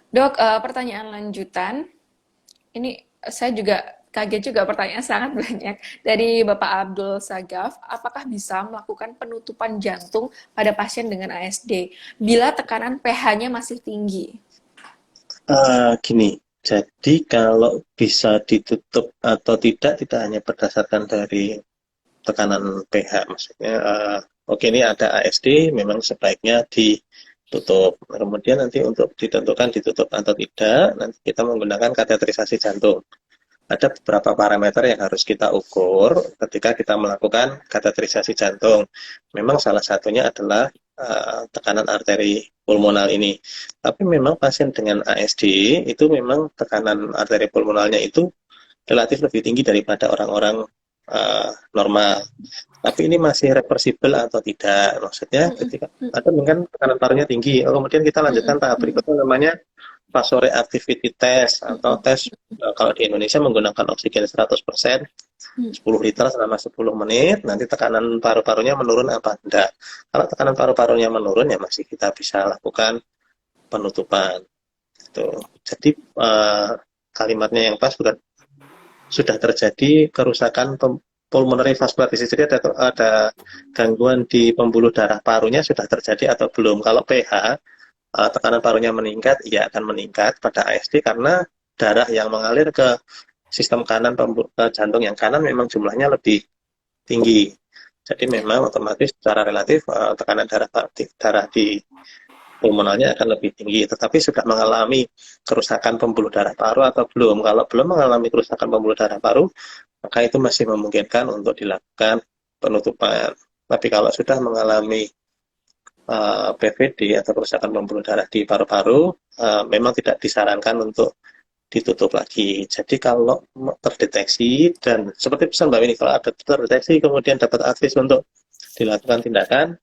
dok, pertanyaan lanjutan. Ini saya juga kaget juga pertanyaan sangat banyak dari Bapak Abdul Sagaf. Apakah bisa melakukan penutupan jantung pada pasien dengan ASD bila tekanan pH-nya masih tinggi? Gini, jadi kalau bisa ditutup atau tidak hanya berdasarkan dari tekanan pH, maksudnya oke ini ada ASD, memang sebaiknya ditutup. Kemudian nanti untuk ditentukan ditutup atau tidak, nanti kita menggunakan kateterisasi jantung. Ada beberapa parameter yang harus kita ukur ketika kita melakukan kateterisasi jantung. Memang salah satunya adalah tekanan arteri pulmonal ini. Tapi memang pasien dengan ASD itu memang tekanan arteri pulmonalnya itu relatif lebih tinggi daripada orang-orang normal. Tapi ini masih reversible atau tidak? Maksudnya ketika ada mungkin tekanan parunya tinggi, kemudian kita lanjutkan tahap berikutnya namanya vasoreactivity test atau tes kalau di Indonesia menggunakan oksigen 100% 10 liter selama 10 menit, nanti tekanan paru-parunya menurun apa enggak. Kalau tekanan paru-parunya menurun ya masih kita bisa lakukan penutupan. Tuh. Jadi kalimatnya yang pas bukan sudah terjadi kerusakan pulmonary vascular disease, jadi ada gangguan di pembuluh darah parunya sudah terjadi atau belum. Kalau pH tekanan parunya meningkat, ya akan meningkat pada ASD karena darah yang mengalir ke sistem kanan jantung yang kanan memang jumlahnya lebih tinggi. Jadi memang otomatis secara relatif tekanan darah di pulmonalnya akan lebih tinggi. Tetapi sudah mengalami kerusakan pembuluh darah paru atau belum? Kalau belum mengalami kerusakan pembuluh darah paru, maka itu masih memungkinkan untuk dilakukan penutupan. Tapi kalau sudah mengalami PVD atau kerusakan pembuluh darah di paru-paru memang tidak disarankan untuk ditutup lagi. Jadi kalau terdeteksi dan seperti pesan Mbak Winnie, kalau ada terdeteksi kemudian dapat advis untuk dilakukan tindakan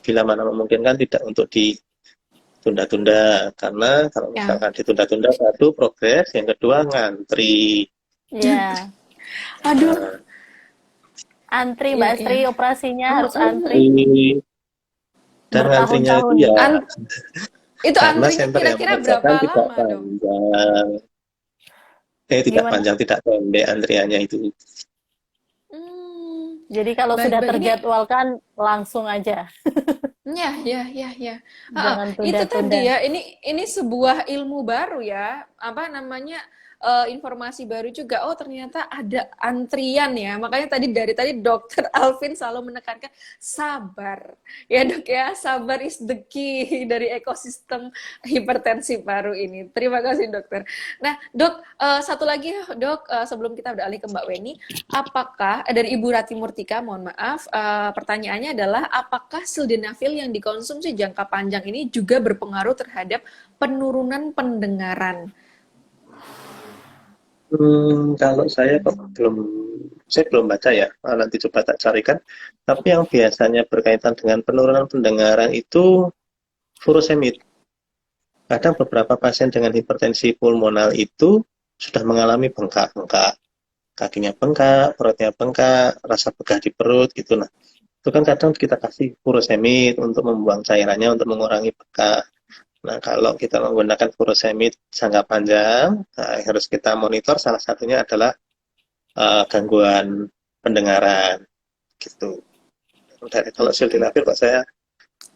bila mana memungkinkan tidak untuk ditunda-tunda karena kalau misalkan ditunda-tunda satu progres, yang kedua ngantri. Iya. Aduh, Antri Mbak Astri, operasinya harus antri Dan ngantrinya itu bertahun-tahun. ya itu karena antrinya center yang kira-kira mengerjakan berapa tidak lama dong? panjang. Tidak Gimana? panjang, tidak pendek antriannya itu. Jadi kalau Baik, sudah baik. terjadwalkan langsung aja. Ya. Jangan Itu tadi tunda-tunda. ya, ini sebuah ilmu baru ya, apa namanya, informasi baru juga. Oh, ternyata ada antrian ya. Makanya dari tadi Dokter Alvin selalu menekankan sabar. Ya, Dok ya, sabar is the key dari ekosistem hipertensi paru ini. Terima kasih, Dokter. Nah, Dok, satu lagi, Dok, sebelum kita beralih ke Mbak Weni, apakah dari Ibu Rati Murtika, mohon maaf, pertanyaannya adalah apakah sildenafil yang dikonsumsi jangka panjang ini juga berpengaruh terhadap penurunan pendengaran? Kalau saya belum baca ya. Nanti coba tak carikan. Tapi yang biasanya berkaitan dengan penurunan pendengaran itu furosemid. Kadang beberapa pasien dengan hipertensi pulmonal itu sudah mengalami bengkak-bengkak, kakinya bengkak, perutnya bengkak, rasa begah di perut gitu. Nah, itu kan kadang kita kasih furosemid untuk membuang cairannya untuk mengurangi bengkak. Nah, kalau kita menggunakan furosemid jangka panjang, nah, harus kita monitor. Salah satunya adalah gangguan pendengaran gitu. Dari kalau sildenafil kok saya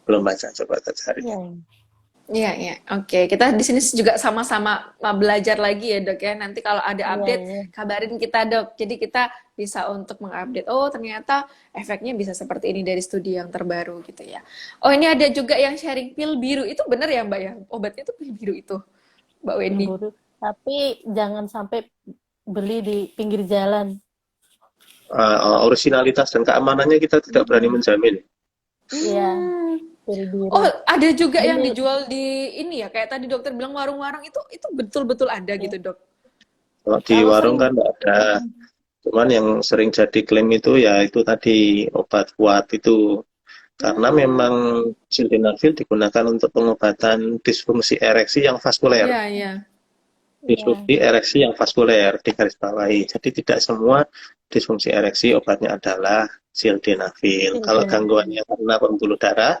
belum baca, coba kita cari. Iya. Iya, iya. Oke, kita di sini juga sama-sama belajar lagi ya, Dok ya. Nanti kalau ada Iya, update, iya. kabarin kita, Dok. Jadi kita bisa untuk mengupdate. Oh, ternyata efeknya bisa seperti ini dari studi yang terbaru gitu ya. Oh, ini ada juga yang sharing pil biru. Itu benar ya, Mbak ya? Obatnya itu pil biru itu, Mbak Wendy. Buru. Tapi jangan sampai beli di pinggir jalan. Originalitas dan keamanannya kita tidak berani menjamin. Iya, Hmm. pil biru. Oh, ada juga yang Beli. dijual di ini ya, kayak tadi dokter bilang warung-warung itu betul-betul ada Ya. gitu, Dok. Kalau di Kalau warung sering kan nggak ada. Cuman yang sering jadi klaim itu ya itu tadi obat kuat itu. Karena Hmm. memang sildenafil digunakan untuk pengobatan disfungsi ereksi yang vaskuler. Iya, iya. Disfungsi ya, ereksi yang vaskuler digarisbawahi. Jadi tidak semua disfungsi ereksi obatnya adalah sildenafil. Kalau sildenafil. gangguannya karena pembuluh darah,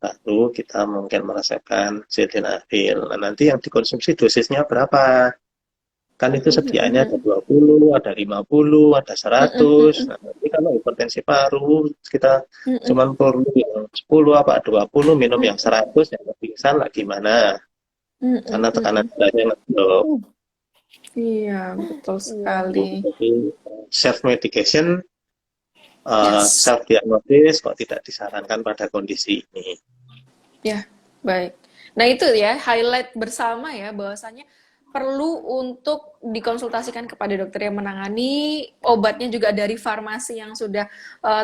baru kita mungkin meresepkan sildenafil. Nah, nanti yang dikonsumsi dosisnya berapa? Kan itu sediaannya ada 20, ada 50, ada 100. Nah, nanti kalau hipertensi paru, kita cuma perlu yang 10 apa 20, minum yang 100, yang pingsan lah gimana? Karena tekanan darahnya ngedrop. Iya, betul Iya. sekali. Jadi, self-medication, Yes. self-diagnosis kok tidak disarankan pada kondisi ini. Ya, baik. Nah, itu ya highlight bersama ya bahwasanya perlu untuk dikonsultasikan kepada dokter yang menangani, obatnya juga dari farmasi yang sudah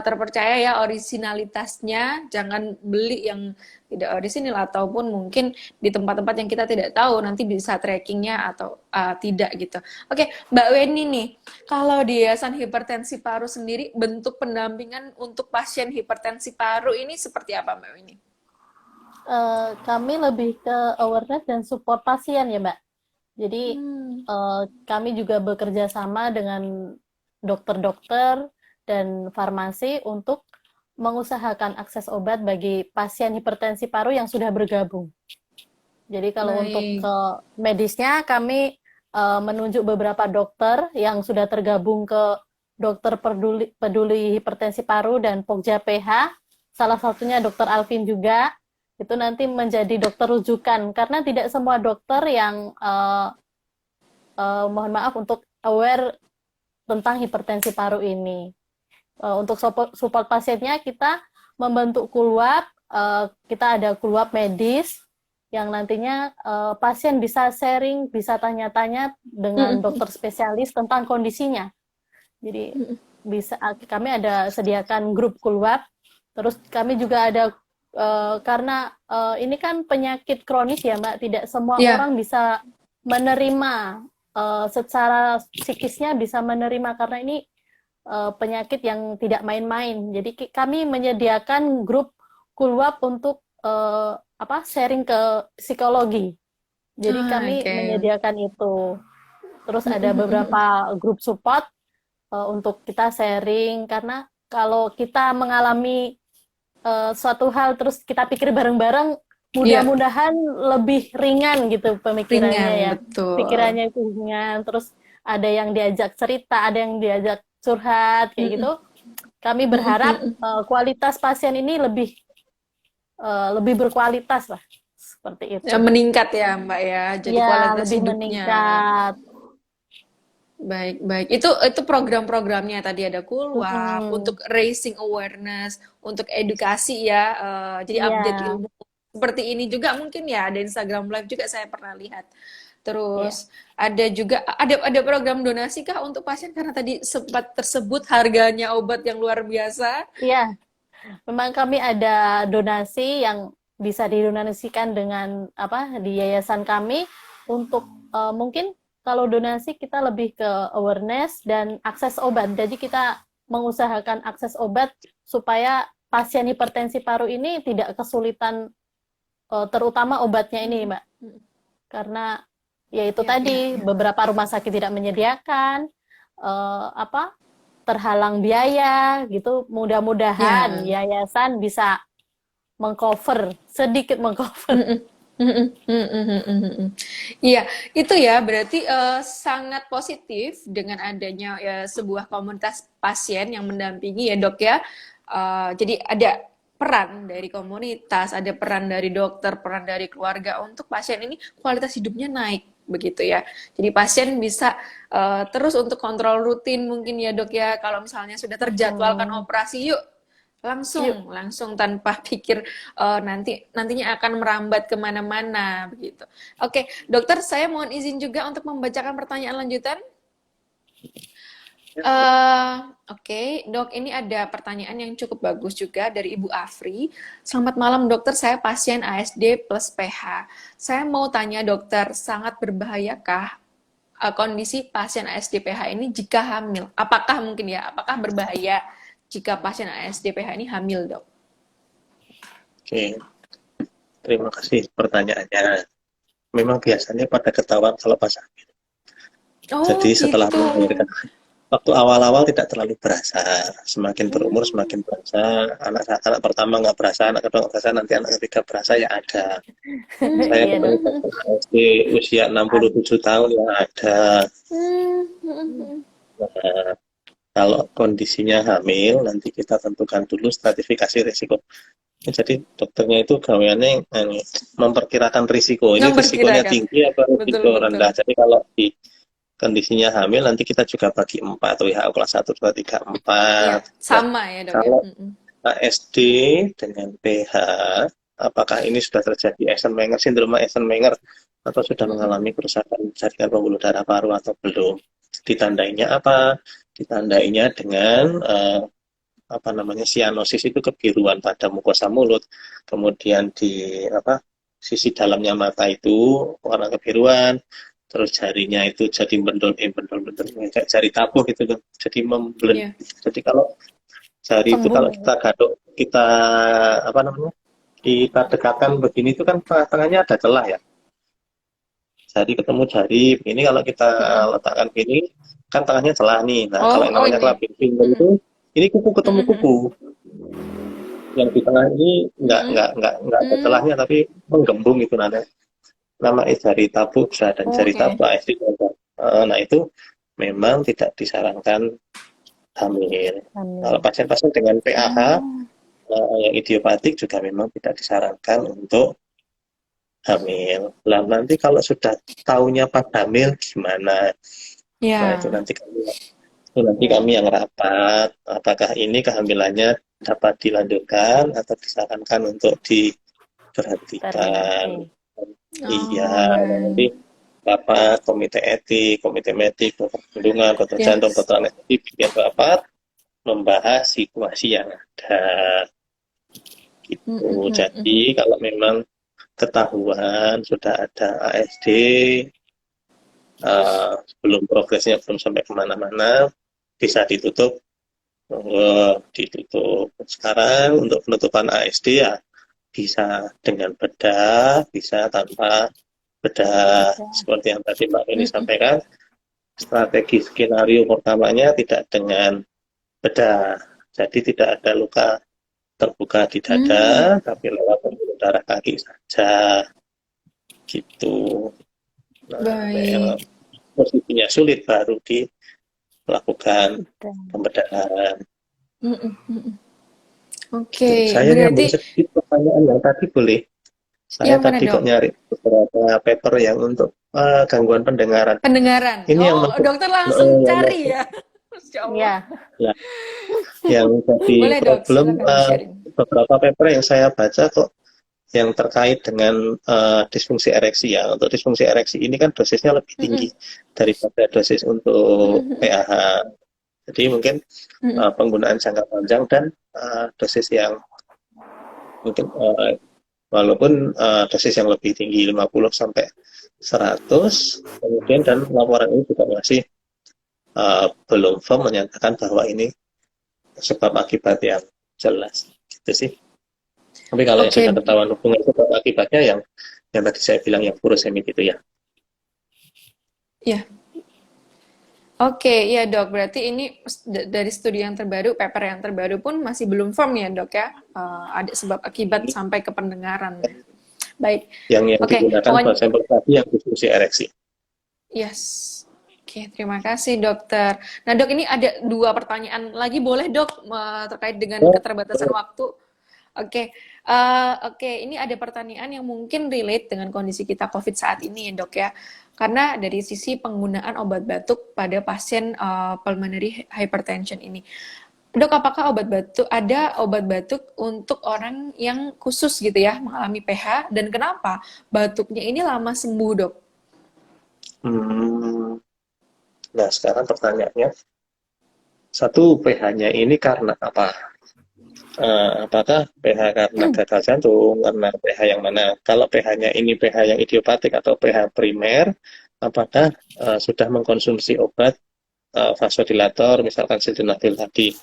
terpercaya ya orisinalitasnya, jangan beli yang tidak orisinil ataupun mungkin di tempat-tempat yang kita tidak tahu nanti bisa trackingnya atau tidak gitu. Oke, Mbak Weni nih, kalau di Yayasan Hipertensi Paru sendiri bentuk pendampingan untuk pasien hipertensi paru ini seperti apa, Mbak Weni? Kami lebih ke awareness dan support pasien ya, Mbak. Jadi kami juga bekerja sama dengan dokter-dokter dan farmasi untuk mengusahakan akses obat bagi pasien hipertensi paru yang sudah bergabung. Jadi kalau untuk Baik. ke medisnya kami menunjuk beberapa dokter yang sudah tergabung ke dokter peduli hipertensi paru dan Pokja PH. Salah satunya dokter Alvin juga. Itu nanti menjadi dokter rujukan karena tidak semua dokter yang mohon maaf untuk aware tentang hipertensi paru ini. Untuk support pasiennya kita membentuk kulwap, kita ada kulwap medis yang nantinya pasien bisa sharing, bisa tanya-tanya dengan dokter spesialis tentang kondisinya. Jadi kami ada sediakan grup kulwap, terus kami juga ada karena ini kan penyakit kronis ya Mbak, tidak semua orang bisa menerima secara psikisnya bisa menerima karena ini penyakit yang tidak main-main. Jadi kami menyediakan grup kulwap untuk sharing ke psikologi. Jadi kami menyediakan itu. Terus ada beberapa grup support untuk kita sharing karena kalau kita mengalami suatu hal terus kita pikir bareng-bareng, mudah-mudahan lebih ringan gitu pemikirannya ya. Betul. Pikirannya itu ringan, terus ada yang diajak cerita, ada yang diajak curhat kayak gitu. Kami berharap kualitas pasien ini lebih berkualitas lah, seperti itu. Ya, meningkat ya Mbak ya, jadi ya, kualitas lebih hidupnya meningkat. Baik, baik. Itu program-programnya tadi ada Kulwap Mm-mm. untuk raising awareness, untuk edukasi ya. Jadi Iya, update ilmu seperti ini juga mungkin ya ada Instagram Live juga saya pernah lihat. iya, Terus ada juga ada program donasi kah untuk pasien karena tadi sempat tersebut harganya obat yang luar biasa. iya. Memang kami ada donasi yang bisa didonasikan dengan apa di yayasan kami untuk mungkin kalau donasi kita lebih ke awareness dan akses obat. Jadi kita mengusahakan akses obat supaya pasien hipertensi paru ini tidak kesulitan terutama obatnya ini, Mbak. Karena ya itu Ya, ya, tadi ya. beberapa rumah sakit tidak menyediakan apa terhalang biaya gitu. Mudah-mudahan Ya. yayasan bisa mengcover sedikit mengcover. Mm-mm. Mm-mm. Mm-mm. Mm-mm. Iya, itu ya berarti sangat positif dengan adanya ya, sebuah komunitas pasien yang mendampingi ya dok ya. Jadi ada peran dari komunitas, ada peran dari dokter, peran dari keluarga untuk pasien ini kualitas hidupnya naik begitu ya. Jadi pasien bisa terus untuk kontrol rutin mungkin ya dok ya. Kalau misalnya sudah terjadwalkan Hmm. operasi, yuk Yuk, langsung tanpa pikir nantinya akan merambat kemana-mana begitu. Oke, dokter, saya mohon izin juga untuk membacakan pertanyaan lanjutan. Oke, dok, ini ada pertanyaan yang cukup bagus juga dari Ibu Afri. Selamat malam dokter, saya pasien ASD plus PH. Saya mau tanya dokter, sangat berbahayakah kondisi pasien ASD PH ini jika hamil? Apakah mungkin ya, apakah berbahaya jika pasien ASD PH ini hamil, dok? Oke, terima kasih pertanyaannya. Memang biasanya pada ketahuan kalau pas hamil. Oh, Jadi setelah gitu. melahirkan, waktu awal-awal tidak terlalu berasa. Semakin berumur Hmm. semakin berasa. Anak pertama nggak berasa, anak kedua nggak berasa, nanti anak ketiga berasa ya ada. Saya iya ketemu dok. pasien ASD usia 67 tahun ya ada. Nah, kalau kondisinya hamil, nanti kita tentukan dulu stratifikasi risiko. Jadi dokternya itu gaweannya memperkirakan risiko. Ini risikonya Memperkirakan. tinggi apa Betul, risiko betul. rendah. Jadi kalau di kondisinya hamil nanti kita juga bagi 4 WHO kelas 1, 2, 3, Iya, 4. Nah, sama ya dok ya. kalau ASD dengan PH, apakah ini sudah terjadi Eisenmenger, sindroma Eisenmenger atau sudah mengalami kerusakan jaringan pembuluh darah paru atau belum? Ditandainya apa? Ditandainya dengan apa namanya sianosis itu kebiruan pada mukosa mulut, kemudian di apa sisi dalamnya mata itu warna kebiruan, terus jarinya itu jadi bendol kayak jari tabuh gitu loh, jadi membelen. Iya. Jadi kalau jari itu Cembung kalau ya. kita gaduk, kita apa namanya kita dekatkan begini itu kan tengah-tengahnya ada celah ya, jari ketemu jari ini kalau kita letakkan gini kan tengahnya celah nih. Nah kalau Oh, yang oh namanya ini. clubbing finger itu ini kuku ketemu kuku, yang di tengah ini nggak ada celahnya tapi menggembung itu nanti nama jari tabu dan jari Oke. tabu ASD. Nah itu memang tidak disarankan hamil. Kalau Amin. pasien-pasien dengan PAH Oh, yang idiopatik juga memang tidak disarankan untuk hamil. Lah nanti kalau sudah tahunya pas hamil gimana? Nah ya. itu nanti Ya, kami yang rapat. Apakah ini kehamilannya dapat dilanjutkan atau disarankan untuk diberhentikan? terminasi. Iya, Oh, nanti baik. rapat komite etik, komite medik, dokter kandungan, dokter jantung, Yes. dokter anestesi bikin rapat membahas situasi yang ada gitu. Jadi kalau memang ketahuan sudah ada ASD, belum progresnya belum sampai kemana-mana, bisa ditutup, ditutup. Sekarang untuk penutupan ASD ya bisa dengan bedah, bisa tanpa bedah. Udah. Seperti yang tadi Mbak Ini sampaikan, strategi skenario pertamanya tidak dengan bedah. Jadi tidak ada luka terbuka di Hmm, dada, tapi lewat pembuluh darah kaki saja. Gitu. Nah, baik. posisinya sulit baru dilakukan Udah. pembedahan. Oke, Saya nyambung berarti sedikit pertanyaan yang tadi boleh. Saya Yang mana tadi kok dok? nyari beberapa paper yang untuk gangguan pendengaran. Pendengaran. Ini yang Oh, masuk, dokter langsung yang cari masuk, ya. Masya Allah. Iya. ya, yang jadi Boleh dok, problem silakan di-sharing. beberapa paper yang saya baca kok yang terkait dengan disfungsi ereksi ya. Untuk disfungsi ereksi ini kan dosisnya lebih tinggi Mm-mm. daripada dosis untuk Mm-mm. PAH. Jadi mungkin Mm-mm. penggunaan jangka panjang dan dosis yang mungkin walaupun dosis yang lebih tinggi 50 sampai 100, kemudian dan laporan ini juga masih belum firm menyatakan bahwa ini sebab akibat yang jelas gitu sih. Tapi kalau yang sudah Oke, ketahuan hubungan sebab akibatnya yang tadi saya bilang yang furosemid itu ya. ya. Oke, ya dok. Berarti ini dari studi yang terbaru, paper yang terbaru pun masih belum firm ya dok ya. Ada sebab akibat sampai ke pendengaran. Baik. Yang Oke, digunakan buat pokoknya sampel tadi yang disfungsi ereksi. yes. Oke, terima kasih dokter. Nah dok, ini ada dua pertanyaan lagi, boleh dok, terkait dengan Oh, keterbatasan waktu? Oke, oke, ini ada pertanyaan yang mungkin relate dengan kondisi kita COVID saat ini ya dok ya. Karena dari sisi penggunaan obat batuk pada pasien pulmonary hypertension ini. Dok, apakah ada obat batuk untuk orang yang khusus gitu ya, mengalami PH, dan kenapa batuknya ini lama sembuh dok? hmm, nah sekarang pertanyaannya, satu pH-nya ini karena apa? Apakah pH karena gagal jantung, karena pH yang mana? Kalau pH-nya ini pH yang idiopatik atau pH primer, apakah sudah mengkonsumsi obat vasodilator, misalkan sildenafil tadi?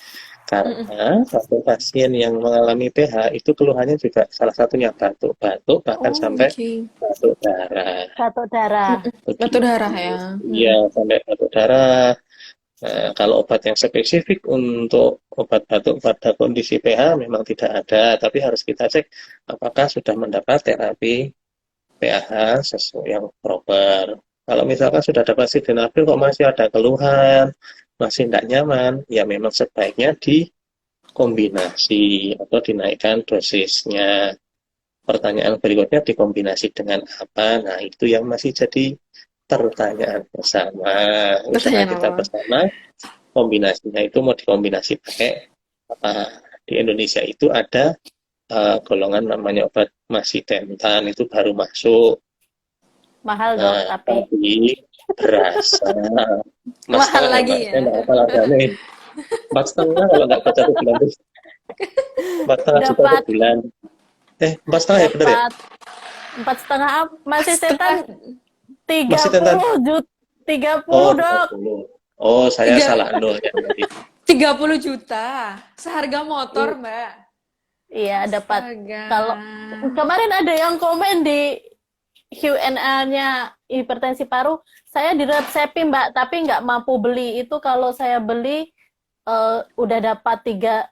Karena satu pasien yang mengalami pH itu keluhannya juga salah satunya batuk-batuk, bahkan Oh, sampai oke. batuk darah. Batuk darah. Batuk Begitu. darah ya. Iya, sampai batuk darah. Nah, kalau obat yang spesifik untuk obat batuk pada kondisi pH memang tidak ada, tapi harus kita cek apakah sudah mendapat terapi pH sesuai yang proper. Kalau misalkan sudah dapat sildenafil kok masih ada keluhan, masih tidak nyaman, ya memang sebaiknya dikombinasi atau dinaikkan dosisnya. Pertanyaan berikutnya dikombinasi dengan apa? Nah, itu yang masih jadi pertanyaan bersama. Usaha Pertanyaan kita apa? bersama, kombinasinya itu mau dikombinasi pakai apa? Di Indonesia itu ada golongan namanya obat masitentan, itu baru masuk. Mahal dok, Nah, tapi tapi berasa empat Mahal setengah ya mbak, lagi saya ya. nggak hafal harganya nih. 4,5 kalau nggak baca per bulan tuh 4,5 juta per dapat bulan. 4,5 ya bener ya? dapat 4,5 masih setan Setengah Masih tentan. 30 juta 30 Oh, dok. 30. Oh, saya tiga salah nol ya berarti. 30 juta. Seharga motor, Mbak. Iya dapat. Astaga. Kalau kemarin ada yang komen di Q&A-nya hipertensi paru, saya diresepin mbak, tapi nggak mampu beli. Itu kalau saya beli udah dapat 3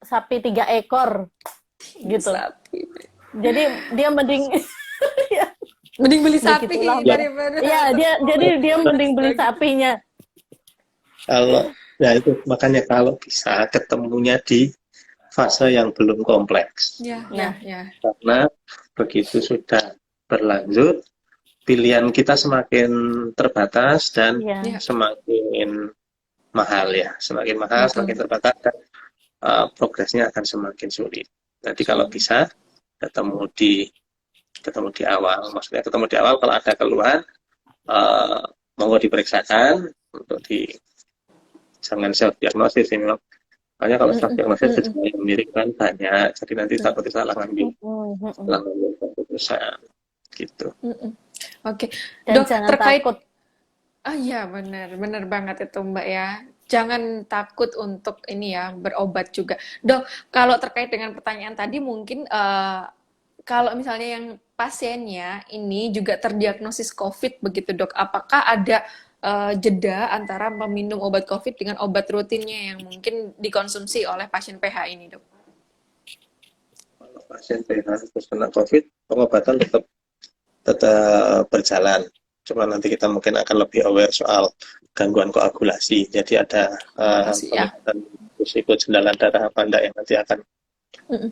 sapi 3 ekor gitu. Sapi. Jadi dia mending Mending beli sapi Begitulah, Mbak. daripada Iya, jadi dia mending beli sapinya. Kalau ya itu makanya kalau bisa ketemunya di fase yang belum kompleks. Ya, Nah. ya. Karena begitu sudah berlanjut, pilihan kita semakin terbatas dan Iya. semakin mahal ya. Semakin mahal, Betul. semakin terbatas dan progresnya akan semakin sulit. Jadi kalau bisa ketemu di awal. Maksudnya ketemu di awal kalau ada keluhan monggo diperiksakan untuk jangan self diagnosis ini memang. Makanya kalau self diagnosis gejala yang mirip kan banyak, jadi nanti takut salah ngambil keputusan gitu. Oke. Dan Dok, jangan terkait takut. iya benar banget itu Mbak ya. Jangan takut untuk ini ya berobat juga. Dok, kalau terkait dengan pertanyaan tadi mungkin kalau misalnya yang pasiennya ini juga terdiagnosis COVID begitu dok, apakah ada jeda antara meminum obat COVID dengan obat rutinnya yang mungkin dikonsumsi oleh pasien PH ini dok? Kalau pasien PH terus kena COVID, pengobatan tetap berjalan. Cuma nanti kita mungkin akan lebih aware soal gangguan koagulasi. Jadi ada Ya. pengobatan risiko jendalan darah apa enggak yang nanti akan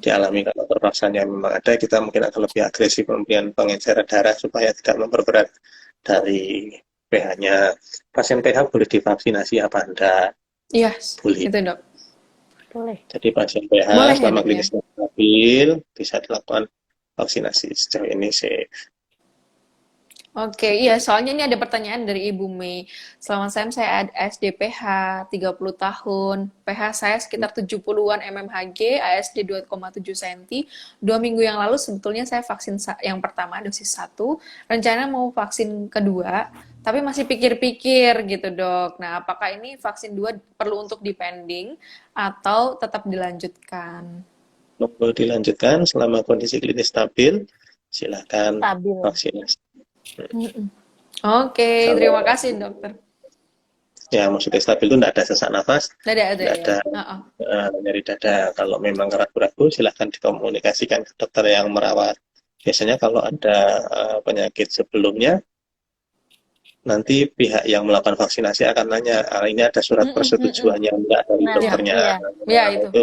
dialami. Kalau terpaksanya memang ada, kita mungkin akan lebih agresif pemberian pengenceran darah supaya tidak memperberat dari pH-nya. Pasien pH boleh divaksinasi apa enggak? Iya, Boleh. itu dok. Boleh. Jadi pasien pH Boleh ya selama dok ya? klinisnya stabil bisa dilakukan vaksinasi. Sejauh ini sih. Oke, iya soalnya ini ada pertanyaan dari Ibu Mei. Selamat siang, saya ASD-PH 30 tahun. pH saya sekitar 70-an mmHg, ASD 2,7 cm. 2 minggu yang lalu sebetulnya saya vaksin yang pertama dosis 1. Rencana mau vaksin kedua, tapi masih pikir-pikir gitu dok. Nah, apakah ini vaksin 2 perlu untuk dipending atau tetap dilanjutkan? Mau dilanjutkan selama kondisi klinis stabil, silakan Stabil. vaksinasi. Oke, terima Kalau kasih dokter. ya maksudnya stabil itu tidak ada sesak nafas, Ada tidak ya. ada nyeri dada. Kalau memang ragu-ragu, silahkan dikomunikasikan ke dokter yang merawat. Biasanya kalau ada penyakit sebelumnya, nanti pihak yang melakukan vaksinasi akan nanya, ini ada surat persetujuannya enggak dari Nah, dokternya. iya. Ya, Nah, itu. itu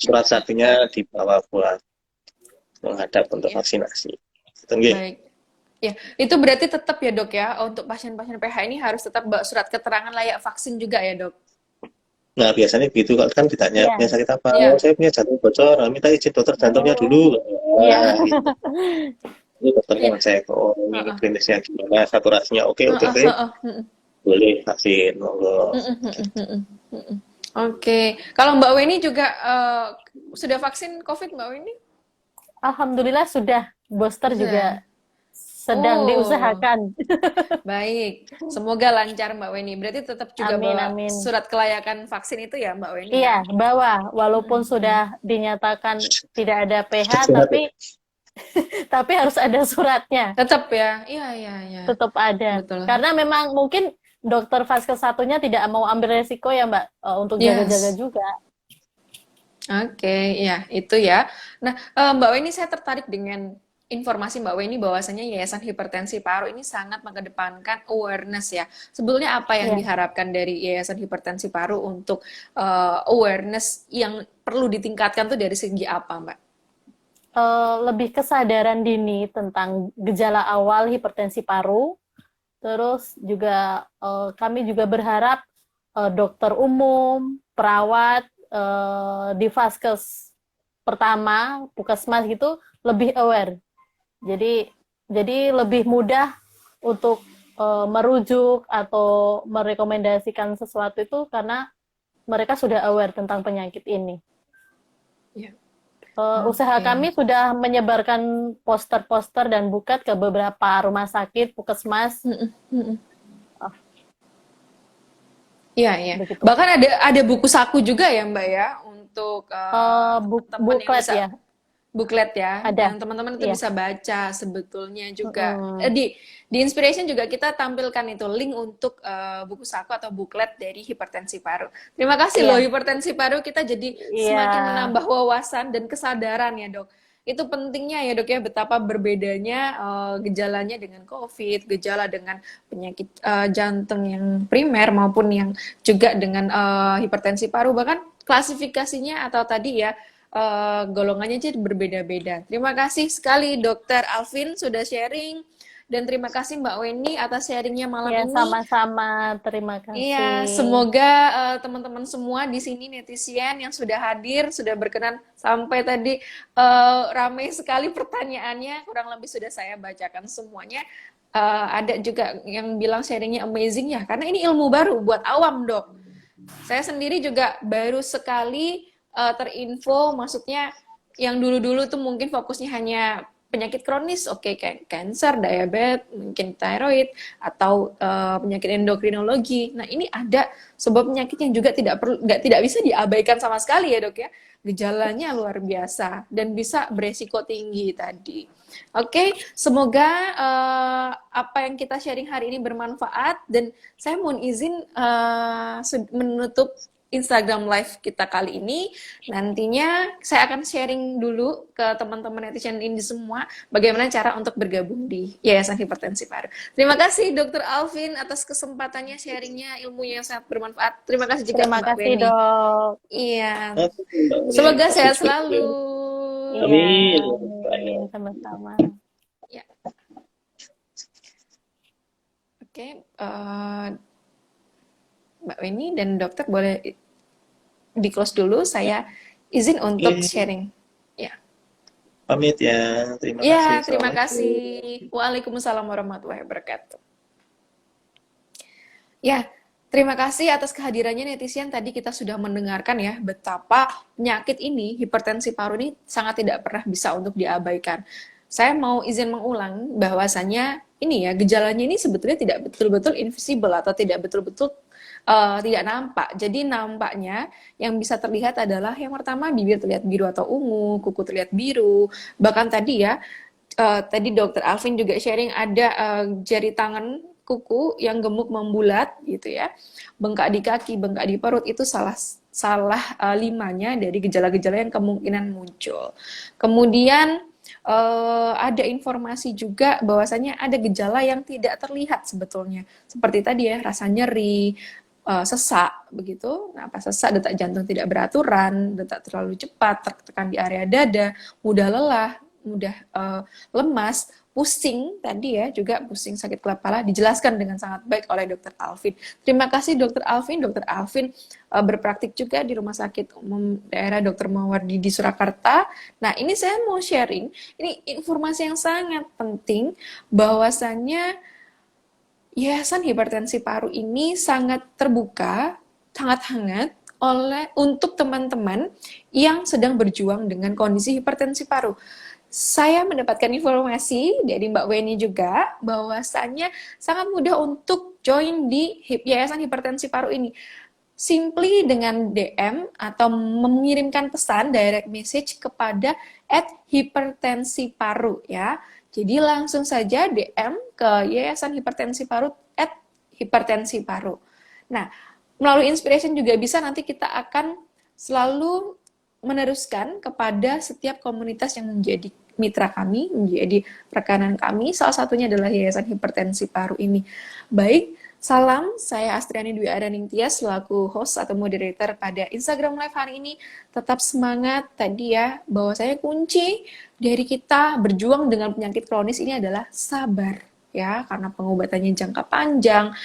surat satunya dibawa buat menghadap untuk Iya. vaksinasi. Itu nggih. Baik. Ya, itu berarti tetap ya dok ya, untuk pasien-pasien PH ini harus tetap bawa surat keterangan layak vaksin juga ya dok? Nah, biasanya begitu kan ditanya, Iya. punya sakit apa? Iya. Oh, saya punya jantung bocor, minta izin dokter jantungnya dulu. Iya. Nah, gitu. Ini dokternya Iya. ngecek, oh ini Heeh. klinisnya gimana, saturasinya oke, Heeh, heeh, heeh. boleh vaksin, monggo. Oke, kalau Mbak Weni juga sudah vaksin COVID Mbak Weni? Alhamdulillah sudah. Booster Sudah. juga sedang Oh. diusahakan. Baik, semoga lancar Mbak Weni. Berarti tetap juga Amin, bawa amin. surat kelayakan vaksin itu ya Mbak Weni? Iya, Ya? bawa. Walaupun sudah dinyatakan tidak ada pH, Sudah, tapi harus ada suratnya. Tetap ya? Iya. Tetap ada. Betul. Karena memang mungkin dokter vaskes satunya tidak mau ambil resiko ya Mbak, untuk Yes. jaga-jaga juga. Oke, ya itu ya. Nah, Mbak Weni, saya tertarik dengan informasi Mbak Weni bahwasanya Yayasan Hipertensi Paru ini sangat mengedepankan awareness ya. Sebetulnya apa yang Iya. diharapkan dari Yayasan Hipertensi Paru untuk awareness yang perlu ditingkatkan tuh dari segi apa, Mbak? Lebih kesadaran dini tentang gejala awal hipertensi paru. Terus juga kami juga berharap dokter umum, perawat di vaskes pertama, puskesmas gitu lebih aware. Jadi lebih mudah untuk merujuk atau merekomendasikan sesuatu itu karena mereka sudah aware tentang penyakit ini. Ya. Usaha Oke. kami sudah menyebarkan poster-poster dan buklet ke beberapa rumah sakit, puskesmas. Iya. Begitu. Bahkan ada buku saku juga ya, Mbak ya, untuk teman-teman yang Buklet bisa ya. buklet ya, Ada. yang teman-teman itu Iya. bisa baca sebetulnya juga. Di Inspiration juga kita tampilkan itu link untuk buku saku atau buklet dari hipertensi paru. Terima kasih Iya. loh hipertensi paru, kita jadi Iya. semakin menambah wawasan dan kesadaran ya dok. Itu pentingnya ya dok ya, betapa berbedanya gejalanya dengan COVID, gejala dengan penyakit jantung yang primer maupun yang juga dengan hipertensi paru, bahkan klasifikasinya atau tadi ya golongannya jadi berbeda-beda. Terima kasih sekali Dokter Alvin sudah sharing, dan terima kasih Mbak Weni atas sharingnya malam Ya, ini. sama-sama. Terima kasih. Iya, semoga teman-teman semua di sini netizen yang sudah hadir sudah berkenan sampai tadi ramai sekali pertanyaannya, kurang lebih sudah saya bacakan semuanya. Ada juga yang bilang sharingnya amazing ya, karena ini ilmu baru buat awam dok. Saya sendiri juga baru sekali terinfo, maksudnya yang dulu-dulu tuh mungkin fokusnya hanya penyakit kronis, oke, kayak cancer, diabetes, mungkin thyroid, atau penyakit endokrinologi. Nah, ini ada sebuah penyakit yang juga tidak bisa diabaikan sama sekali ya dok ya. Gejalanya luar biasa dan bisa beresiko tinggi tadi. Oke, semoga apa yang kita sharing hari ini bermanfaat, dan saya mohon izin menutup Instagram live kita kali ini. Nantinya saya akan sharing dulu ke teman-teman netizen ini semua bagaimana cara untuk bergabung di Yayasan Hipertensi Paru. Terima kasih Dr. Alvin atas kesempatannya, sharingnya, ilmunya yang sangat bermanfaat. Terima kasih juga Terima Mbak kasih Weni. dok. Iya. Semoga sehat selalu. Iya, Amin. amin. Sama-sama. Ya, oke. Mbak Weni dan dokter boleh di close dulu. Saya izin untuk Oke, sharing. Ya, pamit ya. Terima kasih. ya, terima Assalamualaikum. kasih. Waalaikumsalam warahmatullahi wabarakatuh. Ya, terima kasih atas kehadirannya netizen. Tadi kita sudah mendengarkan ya betapa penyakit ini, hipertensi paru ini sangat tidak pernah bisa untuk diabaikan. Saya mau izin mengulang bahwasannya ini ya gejalanya ini sebetulnya tidak betul-betul invisible atau tidak betul-betul tidak nampak. Jadi nampaknya yang bisa terlihat adalah yang pertama bibir terlihat biru atau ungu, kuku terlihat biru, bahkan tadi ya tadi Dokter Alvin juga sharing ada jari tangan kuku yang gemuk membulat gitu ya, bengkak di kaki, bengkak di perut itu salah salah limanya dari gejala-gejala yang kemungkinan muncul. Kemudian ada informasi juga bahwasanya ada gejala yang tidak terlihat sebetulnya, seperti tadi ya rasa nyeri, sesak begitu. Nah, pas sesak, detak jantung tidak beraturan, detak terlalu cepat, tertekan di area dada, mudah lelah, mudah lemas, pusing tadi ya juga pusing sakit kepala dijelaskan dengan sangat baik oleh Dokter Alvin. Terima kasih Dokter Alvin. Dokter Alvin berpraktik juga di Rumah Sakit Umum Daerah Dokter Mawardi di Surakarta. Nah ini saya mau sharing, ini informasi yang sangat penting bahwasannya Yayasan Hipertensi Paru ini sangat terbuka, sangat hangat untuk teman-teman yang sedang berjuang dengan kondisi hipertensi paru. Saya mendapatkan informasi dari Mbak Weni juga bahwasannya sangat mudah untuk join di Yayasan Hipertensi Paru ini. Simply dengan DM atau mengirimkan pesan direct message kepada @hipertensiparu ya. Jadi langsung saja DM ke Yayasan Hipertensi Paru @hipertensiparu. Nah, melalui inspiration juga bisa nanti kita akan selalu meneruskan kepada setiap komunitas yang menjadi mitra kami, menjadi rekanan kami. Salah satunya adalah Yayasan Hipertensi Paru ini. Baik, salam. Saya Astriani Dwi Araning Tias selaku host atau moderator pada Instagram Live hari ini. Tetap semangat tadi ya, bahwa saya kunci dari kita berjuang dengan penyakit kronis ini adalah sabar ya, karena pengobatannya jangka panjang,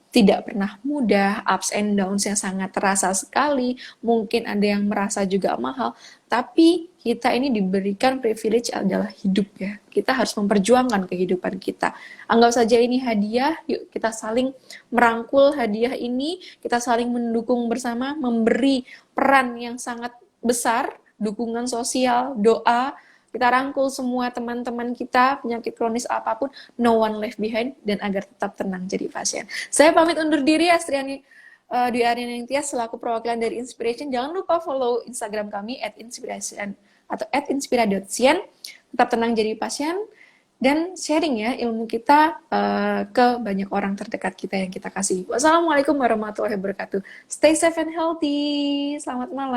tidak pernah mudah, ups and downs yang sangat terasa sekali, mungkin ada yang merasa juga mahal, tapi kita ini diberikan privilege adalah hidup ya. Kita harus memperjuangkan kehidupan kita. Anggap saja ini hadiah, yuk kita saling merangkul hadiah ini, kita saling mendukung bersama, memberi peran yang sangat besar, dukungan sosial, doa, kita rangkul semua teman-teman kita, penyakit kronis apapun, no one left behind, dan agar tetap tenang jadi pasien. Saya pamit undur diri, Astriani Dwi Ariani Tias selaku perwakilan dari Inspiration. Jangan lupa follow Instagram kami @inspiration atau @inspira.cien. Tetap tenang jadi pasien dan sharing ya ilmu kita ke banyak orang terdekat kita yang kita kasih. Wassalamualaikum warahmatullahi wabarakatuh. Stay safe and healthy. Selamat malam.